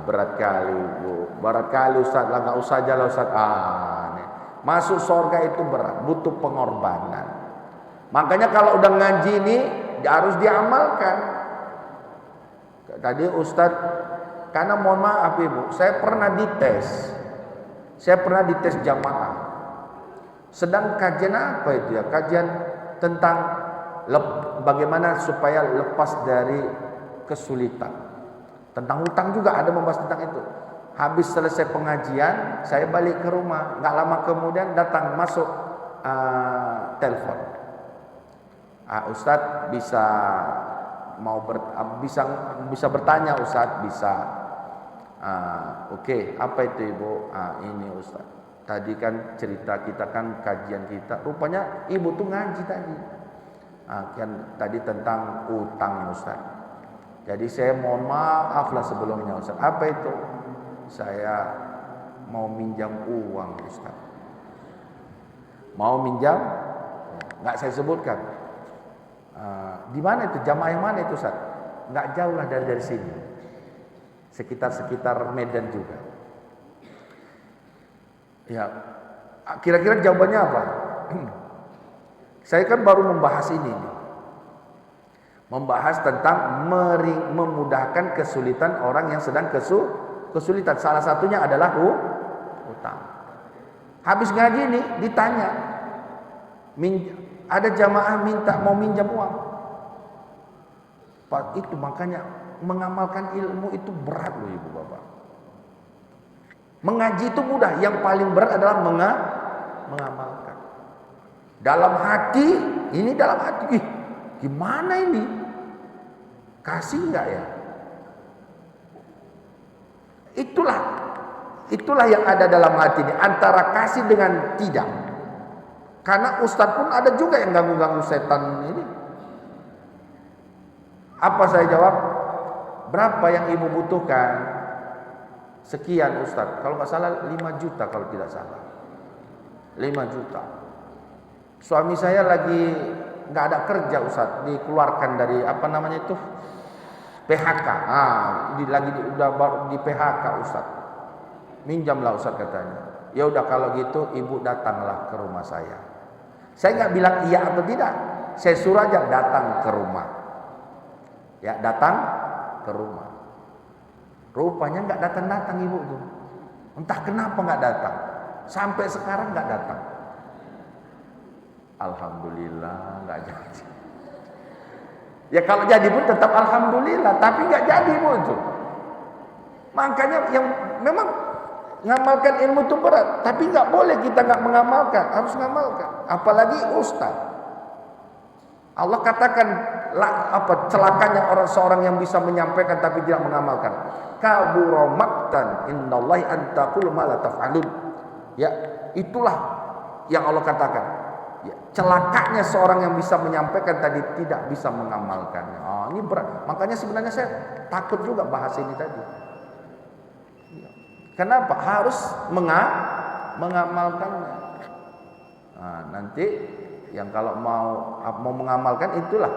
Berat kali Bu. Berat kali Ustaz lah, nggak usah aja lah Ustaz. Masuk surga itu berat, butuh pengorbanan. Makanya kalau udah ngaji ini harus diamalkan. Tadi Ustaz, karena mohon maaf Ibu, saya pernah dites jamaah. Sedang kajian apa itu ya? Kajian tentang bagaimana supaya lepas dari kesulitan. Tentang hutang juga ada membahas tentang itu. Habis selesai pengajian, saya balik ke rumah. Nggak lama kemudian masuk telepon. Ustadz bisa bisa bertanya Ustaz, bisa. Oke, apa itu Ibu? Ini Ustaz. Tadi kan cerita kita kan kajian kita, rupanya Ibu tuh ngaji tadi. Kan tadi tentang utang Ustaz. Jadi saya mohon maaf lah sebelumnya Ustaz. Apa itu? Saya mau minjam uang Ustaz. Mau minjam? Nggak saya sebutkan. Di mana itu? Jamaah yang mana itu Ustaz? Nggak jauh lah dari sini. Sekitar Medan juga. Ya, kira-kira jawabannya apa? Saya kan baru membahas ini nih. Membahas tentang memudahkan kesulitan orang yang sedang kesulitan. Salah satunya adalah utang. Habis ngaji ini ditanya, ada jamaah mau minjam uang. Pak, itu makanya mengamalkan ilmu itu berat loh Ibu Bapak. Mengaji itu mudah, yang paling berat adalah mengamalkan. Dalam hati, gimana ini? Kasih enggak ya? Itulah yang ada dalam hati ini, antara kasih dengan tidak. Karena ustadz pun ada juga yang ganggu-ganggu setan ini. Apa saya jawab? Berapa yang ibu butuhkan? Sekian ustadz. Kalau nggak salah 5 juta kalau tidak salah. 5 juta. Suami saya lagi nggak ada kerja ustadz, dikeluarkan dari apa namanya itu PHK. Udah di PHK ustadz. Minjamlah ustadz katanya. Ya udah kalau gitu ibu datanglah ke rumah saya. Saya nggak bilang iya atau tidak. Saya suruh aja datang ke rumah. Ya datang ke rumah. Rupanya nggak datang ibu tuh. Entah kenapa nggak datang. Sampai sekarang nggak datang. Alhamdulillah nggak jadi. Ya kalau jadi pun tetap alhamdulillah, tapi nggak jadi ibu itu. Makanya yang memang ngamalkan ilmu itu berat, tapi nggak boleh kita nggak mengamalkan, harus ngamalkan. Apalagi ustaz. Allah katakan celakanya seorang yang bisa menyampaikan tapi tidak mengamalkan. Kabura maqtan innallahi an taqulu ma la taf'alun. Ya, itulah yang Allah katakan. Ya, celakanya seorang yang bisa menyampaikan tadi tidak bisa mengamalkannya. Ini berat. Makanya sebenarnya saya takut juga bahas ini tadi. Ya. Kenapa? Harus mengamalkannya. Nanti yang kalau mau mengamalkan itulah.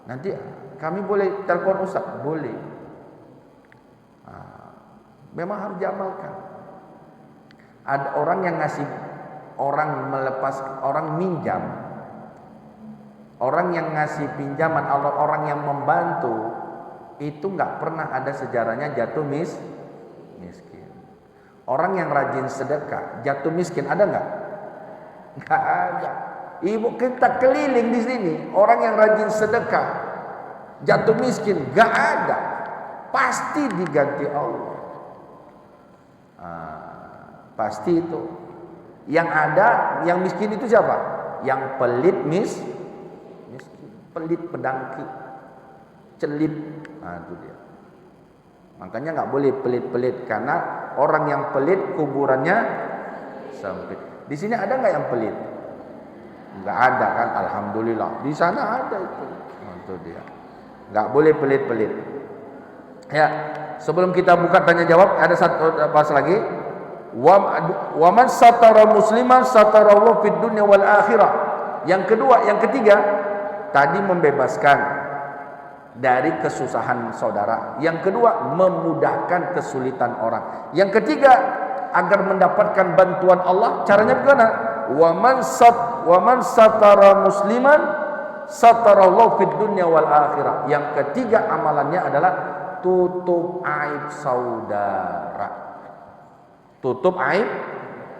Nanti kami boleh telepon ustaz, boleh. Memang harus diamalkan. Ada orang yang ngasih, orang minjam, orang yang ngasih pinjaman, orang yang membantu itu nggak pernah ada sejarahnya jatuh miskin. Orang yang rajin sedekah jatuh miskin ada nggak? Nggak ada. Ibu kita keliling di sini, orang yang rajin sedekah jatuh miskin nggak ada. Pasti diganti Allah. Pasti itu. Yang ada, yang miskin itu siapa? Yang pelit miskin, pelit pedangki, celit. Itu dia. Makanya nggak boleh pelit-pelit, karena orang yang pelit kuburannya sempit. Di sini ada nggak yang pelit? Nggak ada kan? Alhamdulillah. Di sana ada itu. Itu dia. Nggak boleh pelit-pelit. Ya, sebelum kita buka tanya jawab, ada satu bahas lagi. Wa man satara musliman satarallahu fid dunya wal akhirah. Yang kedua, yang ketiga, tadi membebaskan dari kesusahan saudara. Yang kedua, memudahkan kesulitan orang. Yang ketiga, agar mendapatkan bantuan Allah. Caranya bagaimana? Wa man satara musliman satarallahu fid dunya wal akhirah. Yang ketiga amalannya adalah tutup aib saudara. Tutup aib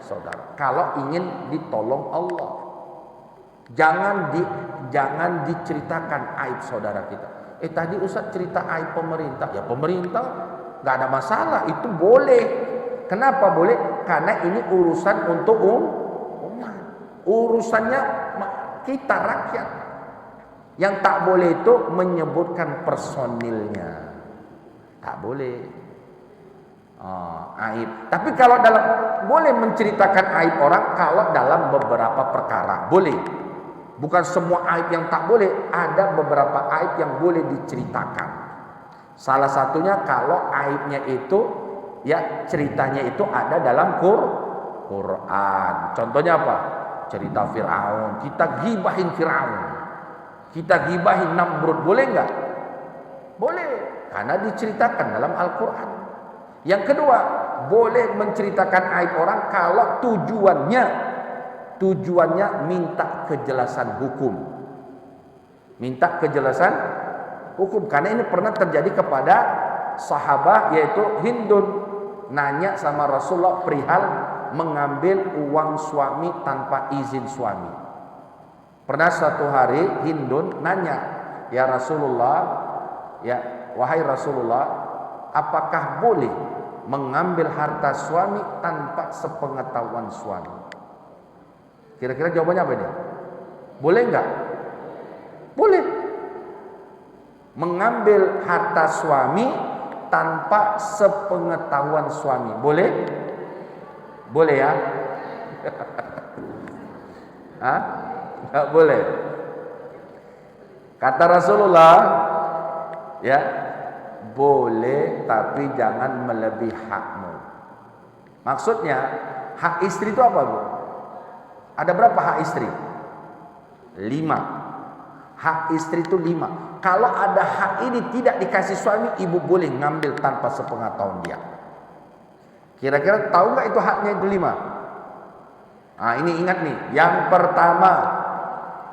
saudara. Kalau ingin ditolong Allah, jangan diceritakan aib saudara kita. Tadi Ustaz cerita aib pemerintah. Ya pemerintah nggak ada masalah, itu boleh. Kenapa boleh? Karena ini urusan untuk umat. Urusannya kita rakyat. Yang tak boleh itu menyebutkan personilnya. Tak boleh. Aib. Tapi kalau dalam, boleh menceritakan aib orang kalau dalam beberapa perkara. Boleh. Bukan semua aib yang tak boleh. Ada beberapa aib yang boleh diceritakan. Salah satunya kalau aibnya itu, ya ceritanya itu ada dalam Quran. Contohnya apa? Cerita Fir'aun. Kita gibahin Fir'aun. Kita gibahin Namrud. Boleh enggak? Boleh. Karena diceritakan dalam Al-Quran. Yang kedua, boleh menceritakan aib orang kalau tujuannya minta kejelasan hukum. Minta kejelasan hukum. Karena ini pernah terjadi kepada sahabat, yaitu Hindun, nanya sama Rasulullah perihal mengambil uang suami tanpa izin suami. Pernah suatu hari Hindun nanya, ya Rasulullah, ya wahai Rasulullah, apakah boleh mengambil harta suami tanpa sepengetahuan suami? Kira-kira jawabannya apa ini? Boleh enggak? Boleh. Mengambil harta suami tanpa sepengetahuan suami. Boleh? Boleh ya? Hah? Enggak boleh. Kata Rasulullah, ya, boleh tapi jangan melebihi hakmu. Maksudnya, hak istri itu apa, Bu? Ada berapa hak istri? 5. Hak istri itu 5. Kalau ada hak ini tidak dikasih suami, ibu boleh ngambil tanpa sepengetahuan dia. Kira-kira tahu nggak itu haknya itu 5? Nah, ini ingat nih. Yang pertama,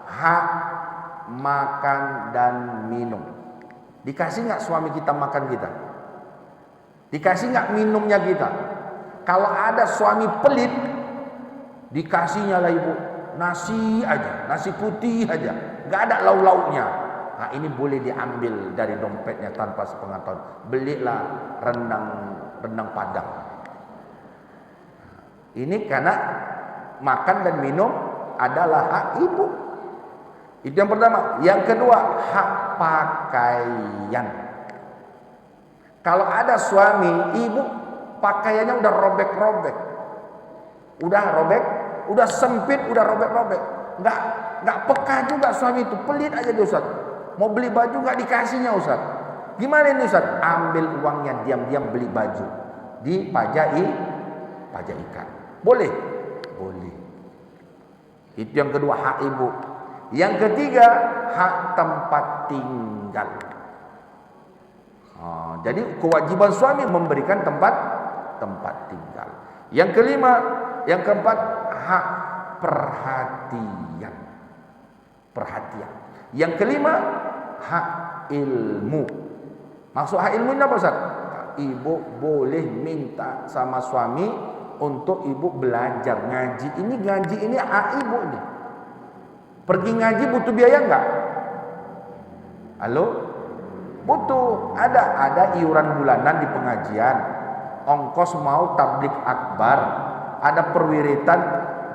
hak makan dan minum. Dikasih nggak suami kita makan kita? Dikasih nggak minumnya kita? Kalau ada suami pelit, dikasihnya lah ibu nasi aja, nasi putih aja, nggak ada lauk-lauknya. Nah, ini boleh diambil dari dompetnya tanpa sepengetahuan. Belilah rendang Padang. Ini karena makan dan minum adalah hak ibu. Itu yang pertama. Yang kedua, hak pakaian. Kalau ada suami, ibu pakaiannya udah robek-robek, udah robek, udah sempit, udah robek-robek, nggak peka juga suami itu, pelit aja dia Ustaz. Mau beli baju nggak dikasihnya Ustaz. Gimana ini Ustaz? Ambil uangnya, diam-diam beli baju, dipajakan. Boleh? Boleh. Itu yang kedua, hak ibu. Yang ketiga, hak tempat tinggal. Jadi kewajiban suami memberikan tempat tinggal. Yang kelima, yang keempat, hak perhatian. Yang kelima, hak ilmu. Maksud hak ilmu ini apa Ustaz? Ibu boleh minta sama suami untuk ibu belajar ngaji. Ngaji ini hak ibu ini. Pergi ngaji butuh biaya enggak? Halo? Butuh. Ada iuran bulanan di pengajian. Ongkos mau tablik akbar. Ada perwiritan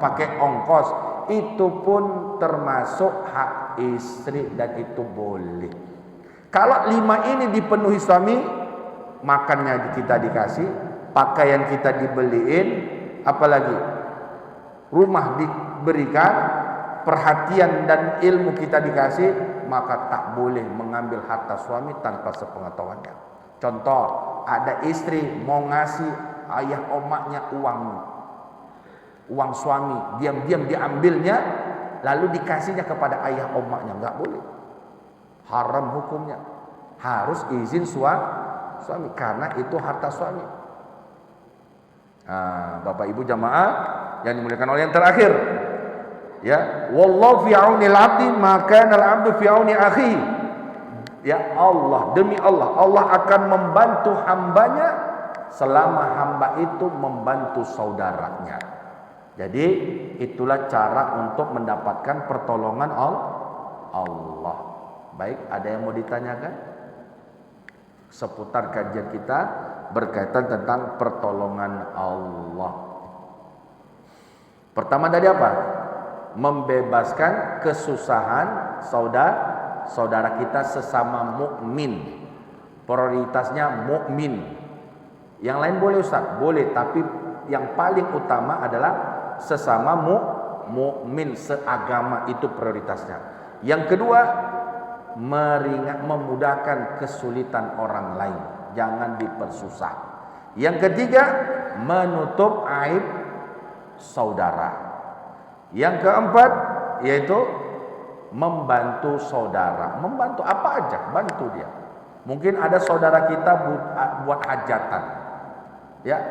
pakai ongkos. Itu pun termasuk hak istri dan itu boleh. Kalau 5 ini dipenuhi suami, makannya kita dikasih, pakaian kita dibeliin, apalagi rumah diberikan, perhatian dan ilmu kita dikasih, maka tak boleh mengambil harta suami tanpa sepengetahuannya. Contoh, ada istri mau ngasih ayah omaknya uang suami, diam-diam diambilnya lalu dikasihnya kepada ayah omaknya, enggak boleh. Haram hukumnya. Harus izin suami karena itu harta suami. Bapak Ibu jamaah yang dimuliakan oleh yang terakhir, ya, wallahu fi auni al-'abdi ma kana al-'abdu fi auni akhi. Ya Allah, demi Allah, Allah akan membantu hambanya selama hamba itu membantu saudaranya. Jadi itulah cara untuk mendapatkan pertolongan Allah. Baik, ada yang mau ditanyakan seputar kajian kita berkaitan tentang pertolongan Allah? Pertama dari apa? Membebaskan kesusahan saudara kita sesama mukmin. Prioritasnya mukmin. Yang lain boleh Ustaz, boleh, tapi yang paling utama adalah sesama mukmin seagama, itu prioritasnya. Yang kedua, memudahkan kesulitan orang lain, jangan dipersusah. Yang ketiga, menutup aib saudara. Yang keempat, yaitu membantu saudara. Membantu apa aja, bantu dia. Mungkin ada saudara kita buat hajatan, ya,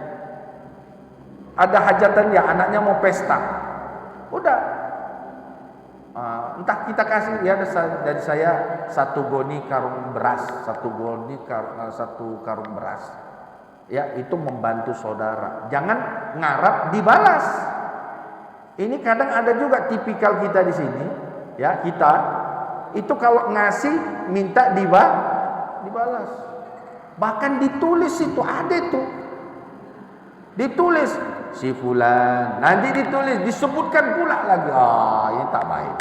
ada hajatan ya, anaknya mau pesta, udah, entah kita kasih ya, dari saya satu goni karung beras, satu karung beras, ya, itu membantu saudara. Jangan ngarap dibalas. Ini kadang ada juga tipikal kita di sini, ya, kita itu kalau ngasih minta dibalas, bahkan ditulis, itu ada itu, ditulis si fulan, nanti ditulis disebutkan pula lagi. Ini tak baik.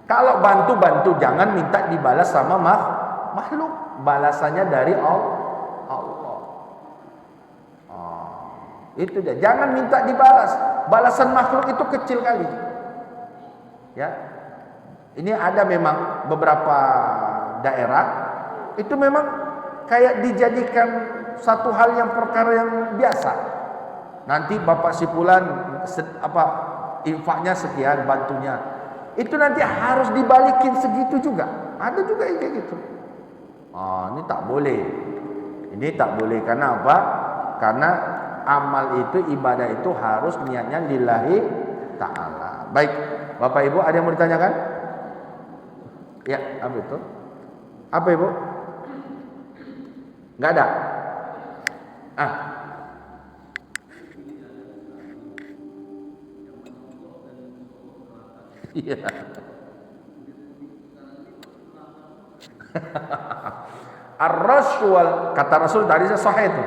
Kalau bantu jangan minta dibalas sama makhluk, balasannya dari Allah. Itu dia, jangan minta dibalas. Balasan makhluk itu kecil kali, ya. Ini ada memang beberapa daerah itu memang kayak dijadikan satu hal yang perkara yang biasa. Nanti bapak si fulan infaknya sekian, bantunya itu nanti harus dibalikin segitu juga. Ada juga yang kayak gitu. Ini tak boleh. Ini tak boleh. Karena apa? Karena amal itu, ibadah itu harus niatnya lillahi ta'ala. Baik, Bapak Ibu, ada yang mau ditanyakan? Ya, apa itu? Apa Ibu? Enggak ada? Iya. Ar-rasyual, kata Rasul tadi saya sahih itu.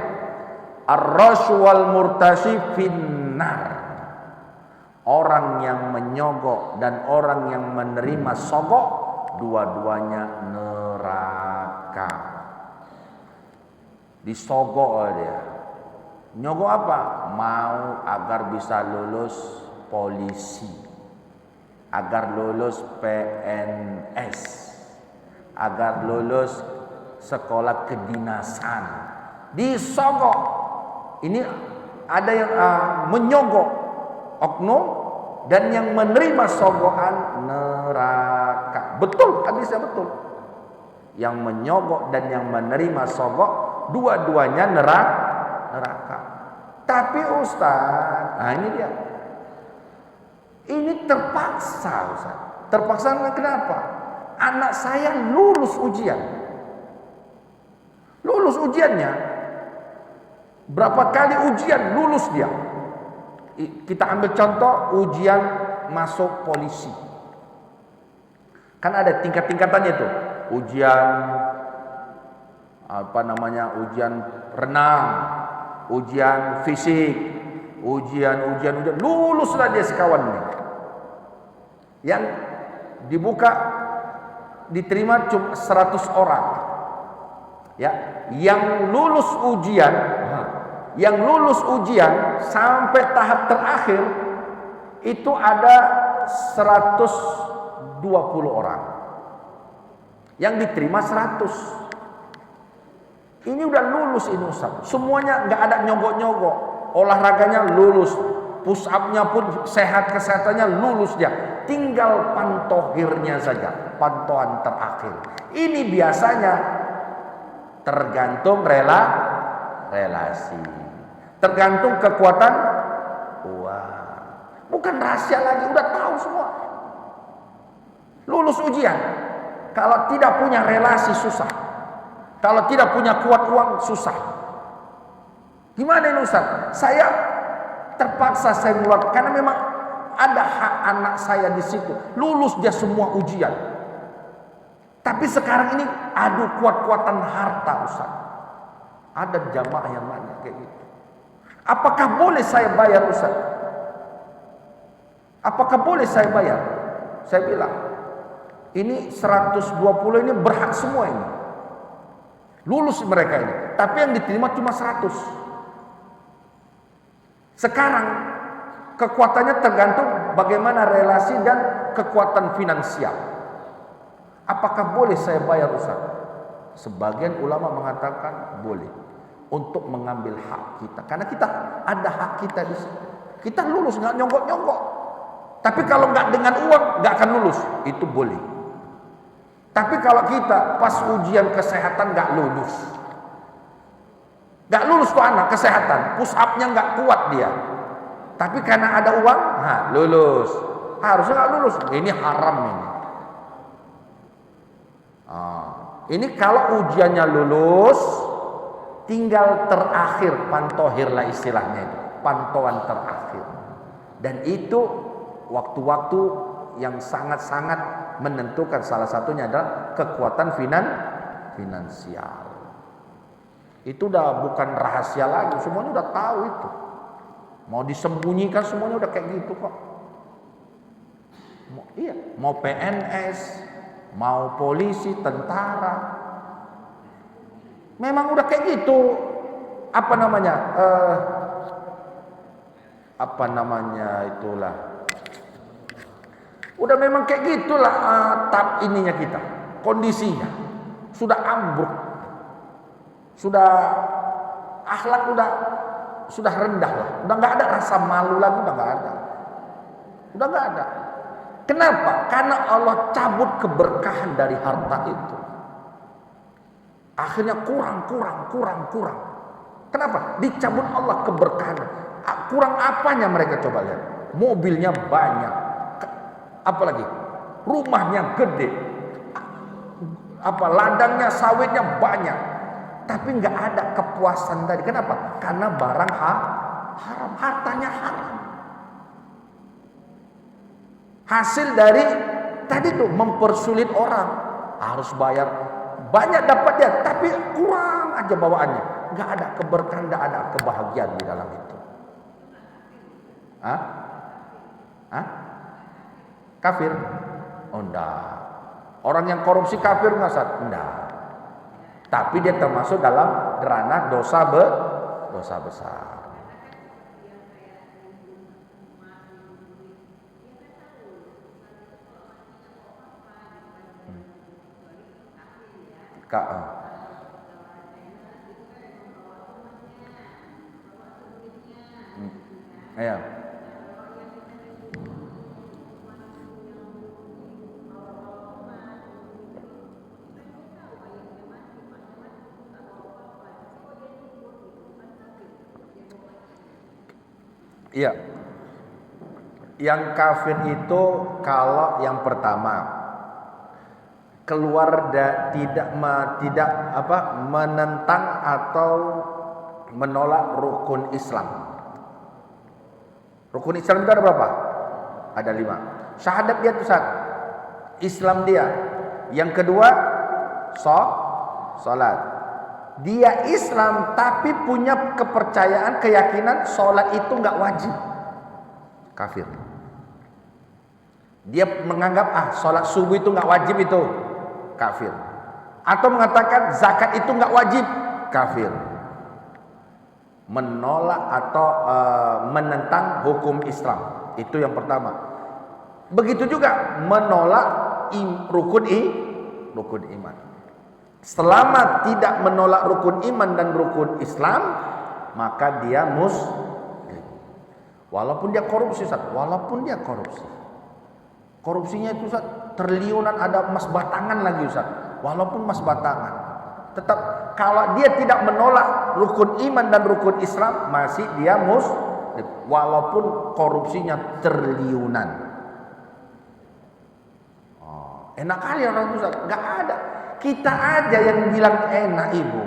Ar-rasyual murtashi finnar. Orang yang menyogok dan orang yang menerima sogok, dua-duanya neraka. Disogok dia. Nyogok apa? Mau agar bisa lulus polisi, agar lulus PNS, agar lulus sekolah kedinasan. Disogok. Ini ada yang menyogok oknum, dan yang menerima sogokan neraka. Betul, hadisnya betul. Yang menyogok dan yang menerima sogok, dua-duanya neraka. Tapi Ustaz, ini dia. Ini terpaksa Ustaz. Terpaksa kenapa? Anak saya lulus ujian. Lulus ujiannya. Berapa kali ujian lulus dia. Kita ambil contoh ujian masuk polisi. Kan ada tingkat-tingkatannya tuh. Ujian ujian renang, ujian fisik, ujian, luluslah dia sekawan ini. Yang dibuka diterima cuma 100 orang. Ya, yang lulus ujian sampai tahap terakhir itu ada 120 orang. Yang diterima 100. Ini udah lulus ini Ustaz. Semuanya nggak ada nyogok-nyogok. Olahraganya lulus, push up-nya pun sehat, kesehatannya lulus dia. Tinggal pantohirnya saja, pantauan terakhir. Ini biasanya tergantung relasi. Tergantung kekuatan uang. Bukan rahasia lagi, udah tahu semua. Lulus ujian. Kalau tidak punya relasi susah. Kalau tidak punya kuat uang susah. Gimana ini Ustaz? Saya terpaksa saya keluar karena memang ada hak anak saya di situ. Lulus dia semua ujian. Tapi sekarang ini adu kuat-kuatan harta Ustaz. Ada jamaah yang banyak kayak gitu. Apakah boleh saya bayar Ustaz? Apakah boleh saya bayar? Saya bilang, Ini 120 ini berhak semua ini. Lulus mereka ini. Tapi yang diterima cuma 100. Sekarang kekuatannya tergantung bagaimana relasi dan kekuatan finansial. Apakah boleh saya bayar Ustaz? Sebagian ulama mengatakan boleh untuk mengambil hak kita. Karena kita ada hak kita di situ. Kita lulus nggak nyonggok-nyonggok. Tapi kalau nggak dengan uang nggak akan lulus. Itu boleh. Tapi kalau kita pas ujian kesehatan nggak lulus tuh anak kesehatan, push up-nya nggak kuat dia. Tapi karena ada uang, lulus. Harusnya nggak lulus. Ini haram ini. Ini kalau ujiannya lulus, tinggal terakhir pantohir lah istilahnya itu, pantauan terakhir. Dan itu waktu-waktu yang sangat-sangat menentukan, salah satunya adalah kekuatan finansial. Itu udah bukan rahasia lagi, semuanya udah tahu itu. Mau disembunyikan semuanya udah kayak gitu kok. Mau PNS, mau polisi, tentara, memang udah kayak gitu. Apa namanya itulah. Udah memang kayak gitulah ininya kita, kondisinya sudah ambruk, sudah akhlak sudah rendah lah, udah nggak ada rasa malu lagi, udah nggak ada. Kenapa? Karena Allah cabut keberkahan dari harta itu. Akhirnya kurang. Kenapa? Dicabut Allah keberkahan. Kurang apanya mereka, coba lihat. Mobilnya banyak. Apalagi rumahnya gede, ladangnya sawitnya banyak, tapi nggak ada kepuasan tadi. Kenapa? Karena barang haram, hartanya haram. Hasil dari tadi tuh mempersulit orang, harus bayar banyak dapat dia, tapi kurang aja bawaannya. Nggak ada keberkahan, nggak ada kebahagiaan di dalam itu. Kafir? Oh enggak. Orang yang korupsi kafir nggak Ustaz? Enggak. Tapi dia termasuk dalam ranah dosa besar. Ya. Iya. Yang kafir itu kalau yang pertama keluar tidak menentang atau menolak rukun Islam. Rukun Islam itu ada berapa? Ada 5. Syahadat dia tuh Ustaz. Islam dia. Yang kedua salat. Dia Islam tapi punya kepercayaan, keyakinan sholat itu nggak wajib. Kafir. Dia menganggap sholat subuh itu nggak wajib, itu kafir. Atau mengatakan zakat itu nggak wajib, kafir. Menolak atau menentang hukum Islam, itu yang pertama. Begitu juga menolak rukun iman. Selama tidak menolak rukun iman dan rukun Islam, maka dia muslim. Walaupun dia korupsi, Ustaz. Korupsinya itu Ustaz, triliunan, ada emas batangan lagi Ustaz. Walaupun emas batangan, tetap kalau dia tidak menolak rukun iman dan rukun Islam, masih dia muslim. Walaupun korupsinya triliunan. Enak kali orang Ustaz, nggak ada. Kita aja yang bilang enak Ibu.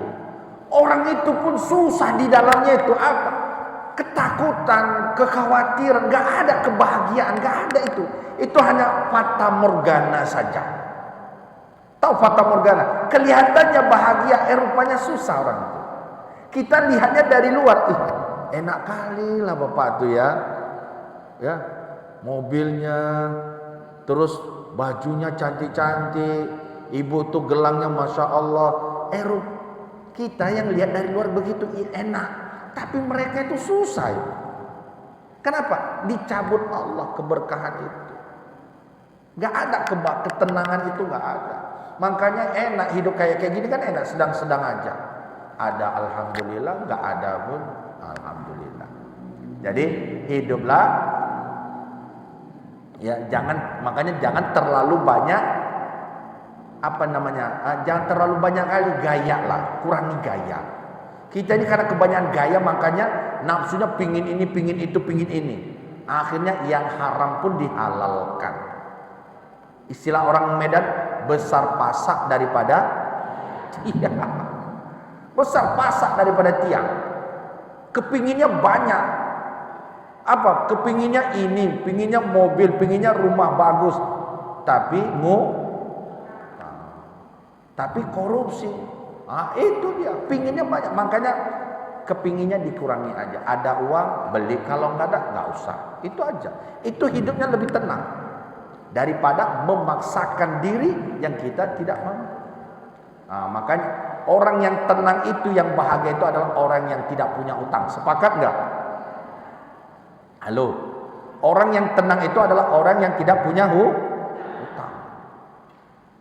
Orang itu pun susah di dalamnya itu apa? Ketakutan, kekhawatiran, nggak ada kebahagiaan, nggak ada itu. Itu hanya fata morgana saja. Tahu fata morgana? Kelihatannya bahagia, rupanya susah orang itu. Kita lihatnya dari luar, enak kali lah Bapak tuh ya. Mobilnya, terus bajunya cantik-cantik, ibu tuh gelangnya masya Allah. Kita yang lihat dari luar begitu enak, tapi mereka itu susah. Kenapa? Dicabut Allah keberkahan itu. Gak ada ketenangan itu, gak ada. Makanya enak hidup kayak gini kan enak, sedang-sedang aja. Ada alhamdulillah, gak ada pun alhamdulillah. Jadi hiduplah ya, makanya jangan terlalu banyak jangan terlalu banyak kali gaya lah, kurangi gaya. Kita ini karena kebanyakan gaya makanya nafsunya pingin ini, pingin itu, pingin ini. Akhirnya yang haram pun dihalalkan. Istilah orang Medan, besar pasak daripada tiang. Besar pasak daripada tiang. Kepinginnya banyak. Kepinginnya ini, pinginnya mobil, pinginnya rumah bagus. Tapi korupsi. Itu dia, pinginnya banyak. Makanya kepinginnya dikurangi aja. Ada uang beli, kalau nggak ada nggak usah. Itu aja. Itu hidupnya lebih tenang daripada memaksakan diri yang kita tidak mampu. Makanya orang yang tenang itu, yang bahagia itu adalah orang yang tidak punya utang. Sepakat nggak? Halo. Orang yang tenang itu adalah orang yang tidak punya utang.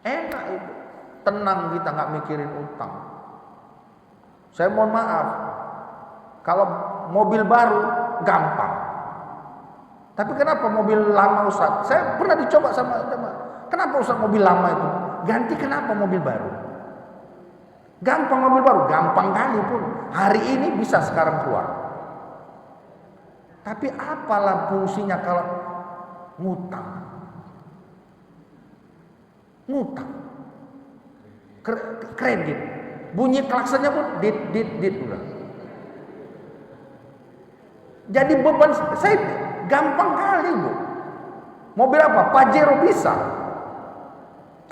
Enak itu. Tenang, kita nggak mikirin utang. Saya mohon maaf, kalau mobil baru gampang. Tapi kenapa mobil lama Ustaz? Saya pernah dicoba sama kenapa Ustaz mobil lama itu ganti, kenapa mobil baru? Gampang mobil baru, gampang kali pun. Hari ini bisa sekarang keluar. Tapi apalah fungsinya kalau ngutang? Kredit, bunyi klaksonnya pun dit udah. Jadi beban saya gampang kali Bu. Mobil apa? Pajero bisa.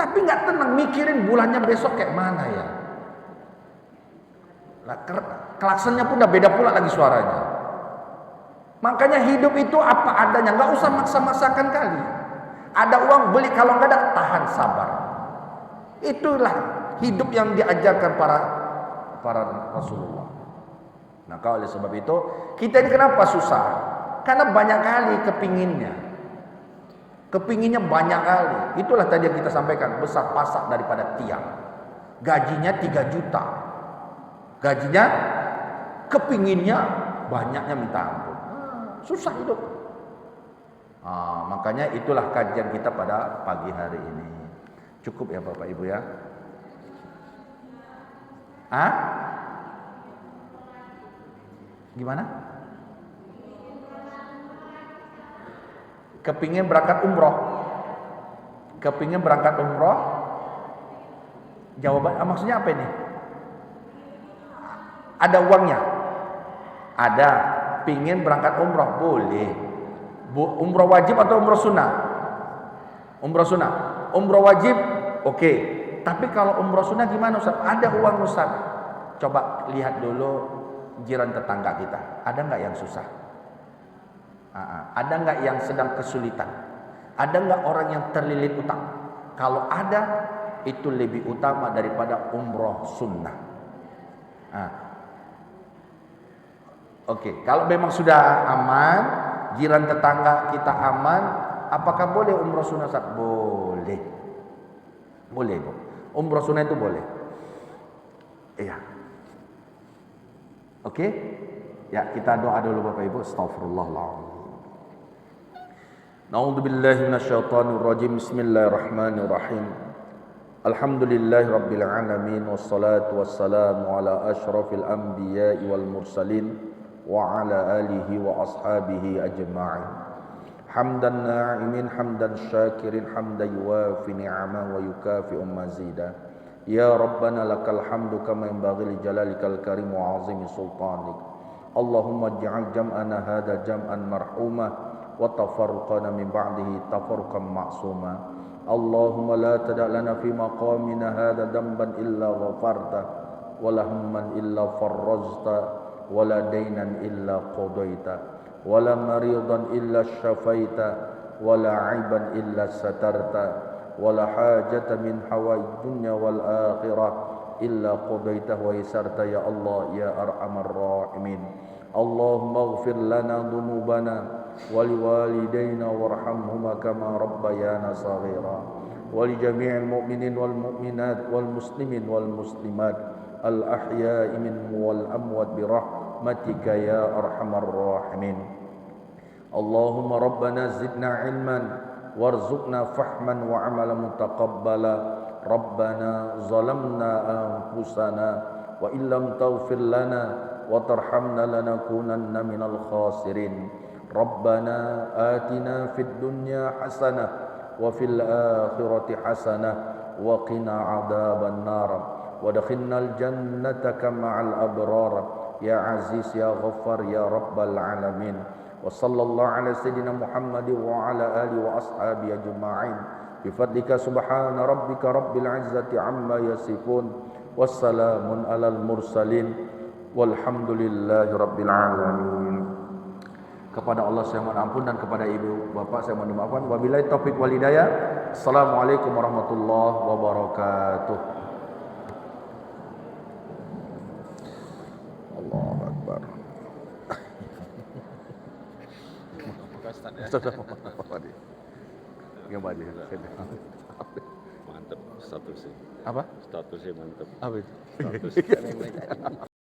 Tapi nggak tenang mikirin bulannya besok kayak mana ya. Klaksonnya pun udah beda pula lagi suaranya. Makanya hidup itu apa adanya, nggak usah maksa-maksakan kali. Ada uang beli, kalau nggak ada tahan, sabar. Itulah hidup yang diajarkan para Rasulullah. Nah, kalau oleh sebab itu kita ini kenapa susah? Karena banyak kali kepinginnya banyak kali. Itulah tadi yang kita sampaikan, besar pasak daripada tiang. Gajinya 3 juta, gajinya kepinginnya banyaknya minta ampun. Susah hidup. Makanya itulah kajian kita pada pagi hari ini. Cukup ya Bapak Ibu ya. Gimana? Kepingin berangkat umroh. Jawaban maksudnya apa ini? Ada uangnya? Ada. Pingin berangkat umroh, boleh. Umroh wajib atau umroh sunnah? Umroh sunnah. Umroh wajib, oke. Tapi kalau umroh sunnah gimana Ustaz? Ada uang Ustaz. Coba lihat dulu jiran tetangga kita. Ada nggak yang susah? Ada nggak yang sedang kesulitan? Ada nggak orang yang terlilit utang? Kalau ada, itu lebih utama daripada umroh sunnah. Oke, kalau memang sudah aman, jiran tetangga kita aman, apakah boleh umroh sunnah Ustaz? Boleh. Boleh, Bu. Umroh sunnah itu boleh. Iya. Oke? Ya, kita doa dulu Bapak Ibu. Astagfirullahaladzim. Na'udzubillahi minasyaitonirrajim. Bismillahirrahmanirrahim. Alhamdulillahi rabbil alamin, wassalatu wassalamu ala asyrafil anbiya'i wal mursalin wa ala alihi wa ashabihi ajma'in. Hamdan na'imin, hamdan syakirin, hamdan yuwafi ni'ama wa yukafi'u mazida. Ya Rabbana lakal hamdu kama yanbaghi li jalalikal karim wa 'azimi sultanik. Allahumma ij'al jam'ana hadha jam'an marhuma wa tafarruqana min ba'dihi tafarruqan ma'suma. Allahumma la tada' lana fi maqamina hadha damban illa ghafarta wa la hamman illa farrajta ولا دينا إلا قضيت ولا مريضا إلا شفيت ولا عيبا إلا سترت ولا حاجة من حوائج الدنيا والآخرة إلا قضيته ويسرت يا الله يا أرحم الراحمين. اللهم اغفر لنا ذنوبنا ولوالدينا وارحمهما كما ربيانا صغيرا ولجميع المؤمنين والمؤمنات والمسلمين والمسلمات الأحياء منهم والأموات برحمتك يا أرحم الراحمين. اللهم ربنا زدنا علما وارزقنا فهما وعملا متقبلا. ربنا ظلمنا أنفسنا وإن لم تغفر لنا وترحمنا لنكونن من الخاسرين. ربنا آتنا في الدنيا حسنة وفي الآخرة حسنة وقنا عذاب النار وادخلنا الجنة مع الأبرار يا عزيز يا غفار يا رب العالمين. وصلى الله على سيدنا محمد وعلى آله وأصحابه أجمعين بفضلك سبحان ربك رب العزة عما يصفون والسلام على المرسلين والحمد لله رب العالمين. Kepada Allah saya mohon ampun dan kepada ibu bapak saya mohon dimaafkan. Wabillahi taufik wal hidayah. Assalamualaikum warahmatullahi wabarakatuh. Allahu Akbar. Mantap statusnya. Apa? Statusnya mantap. Apa itu? Status.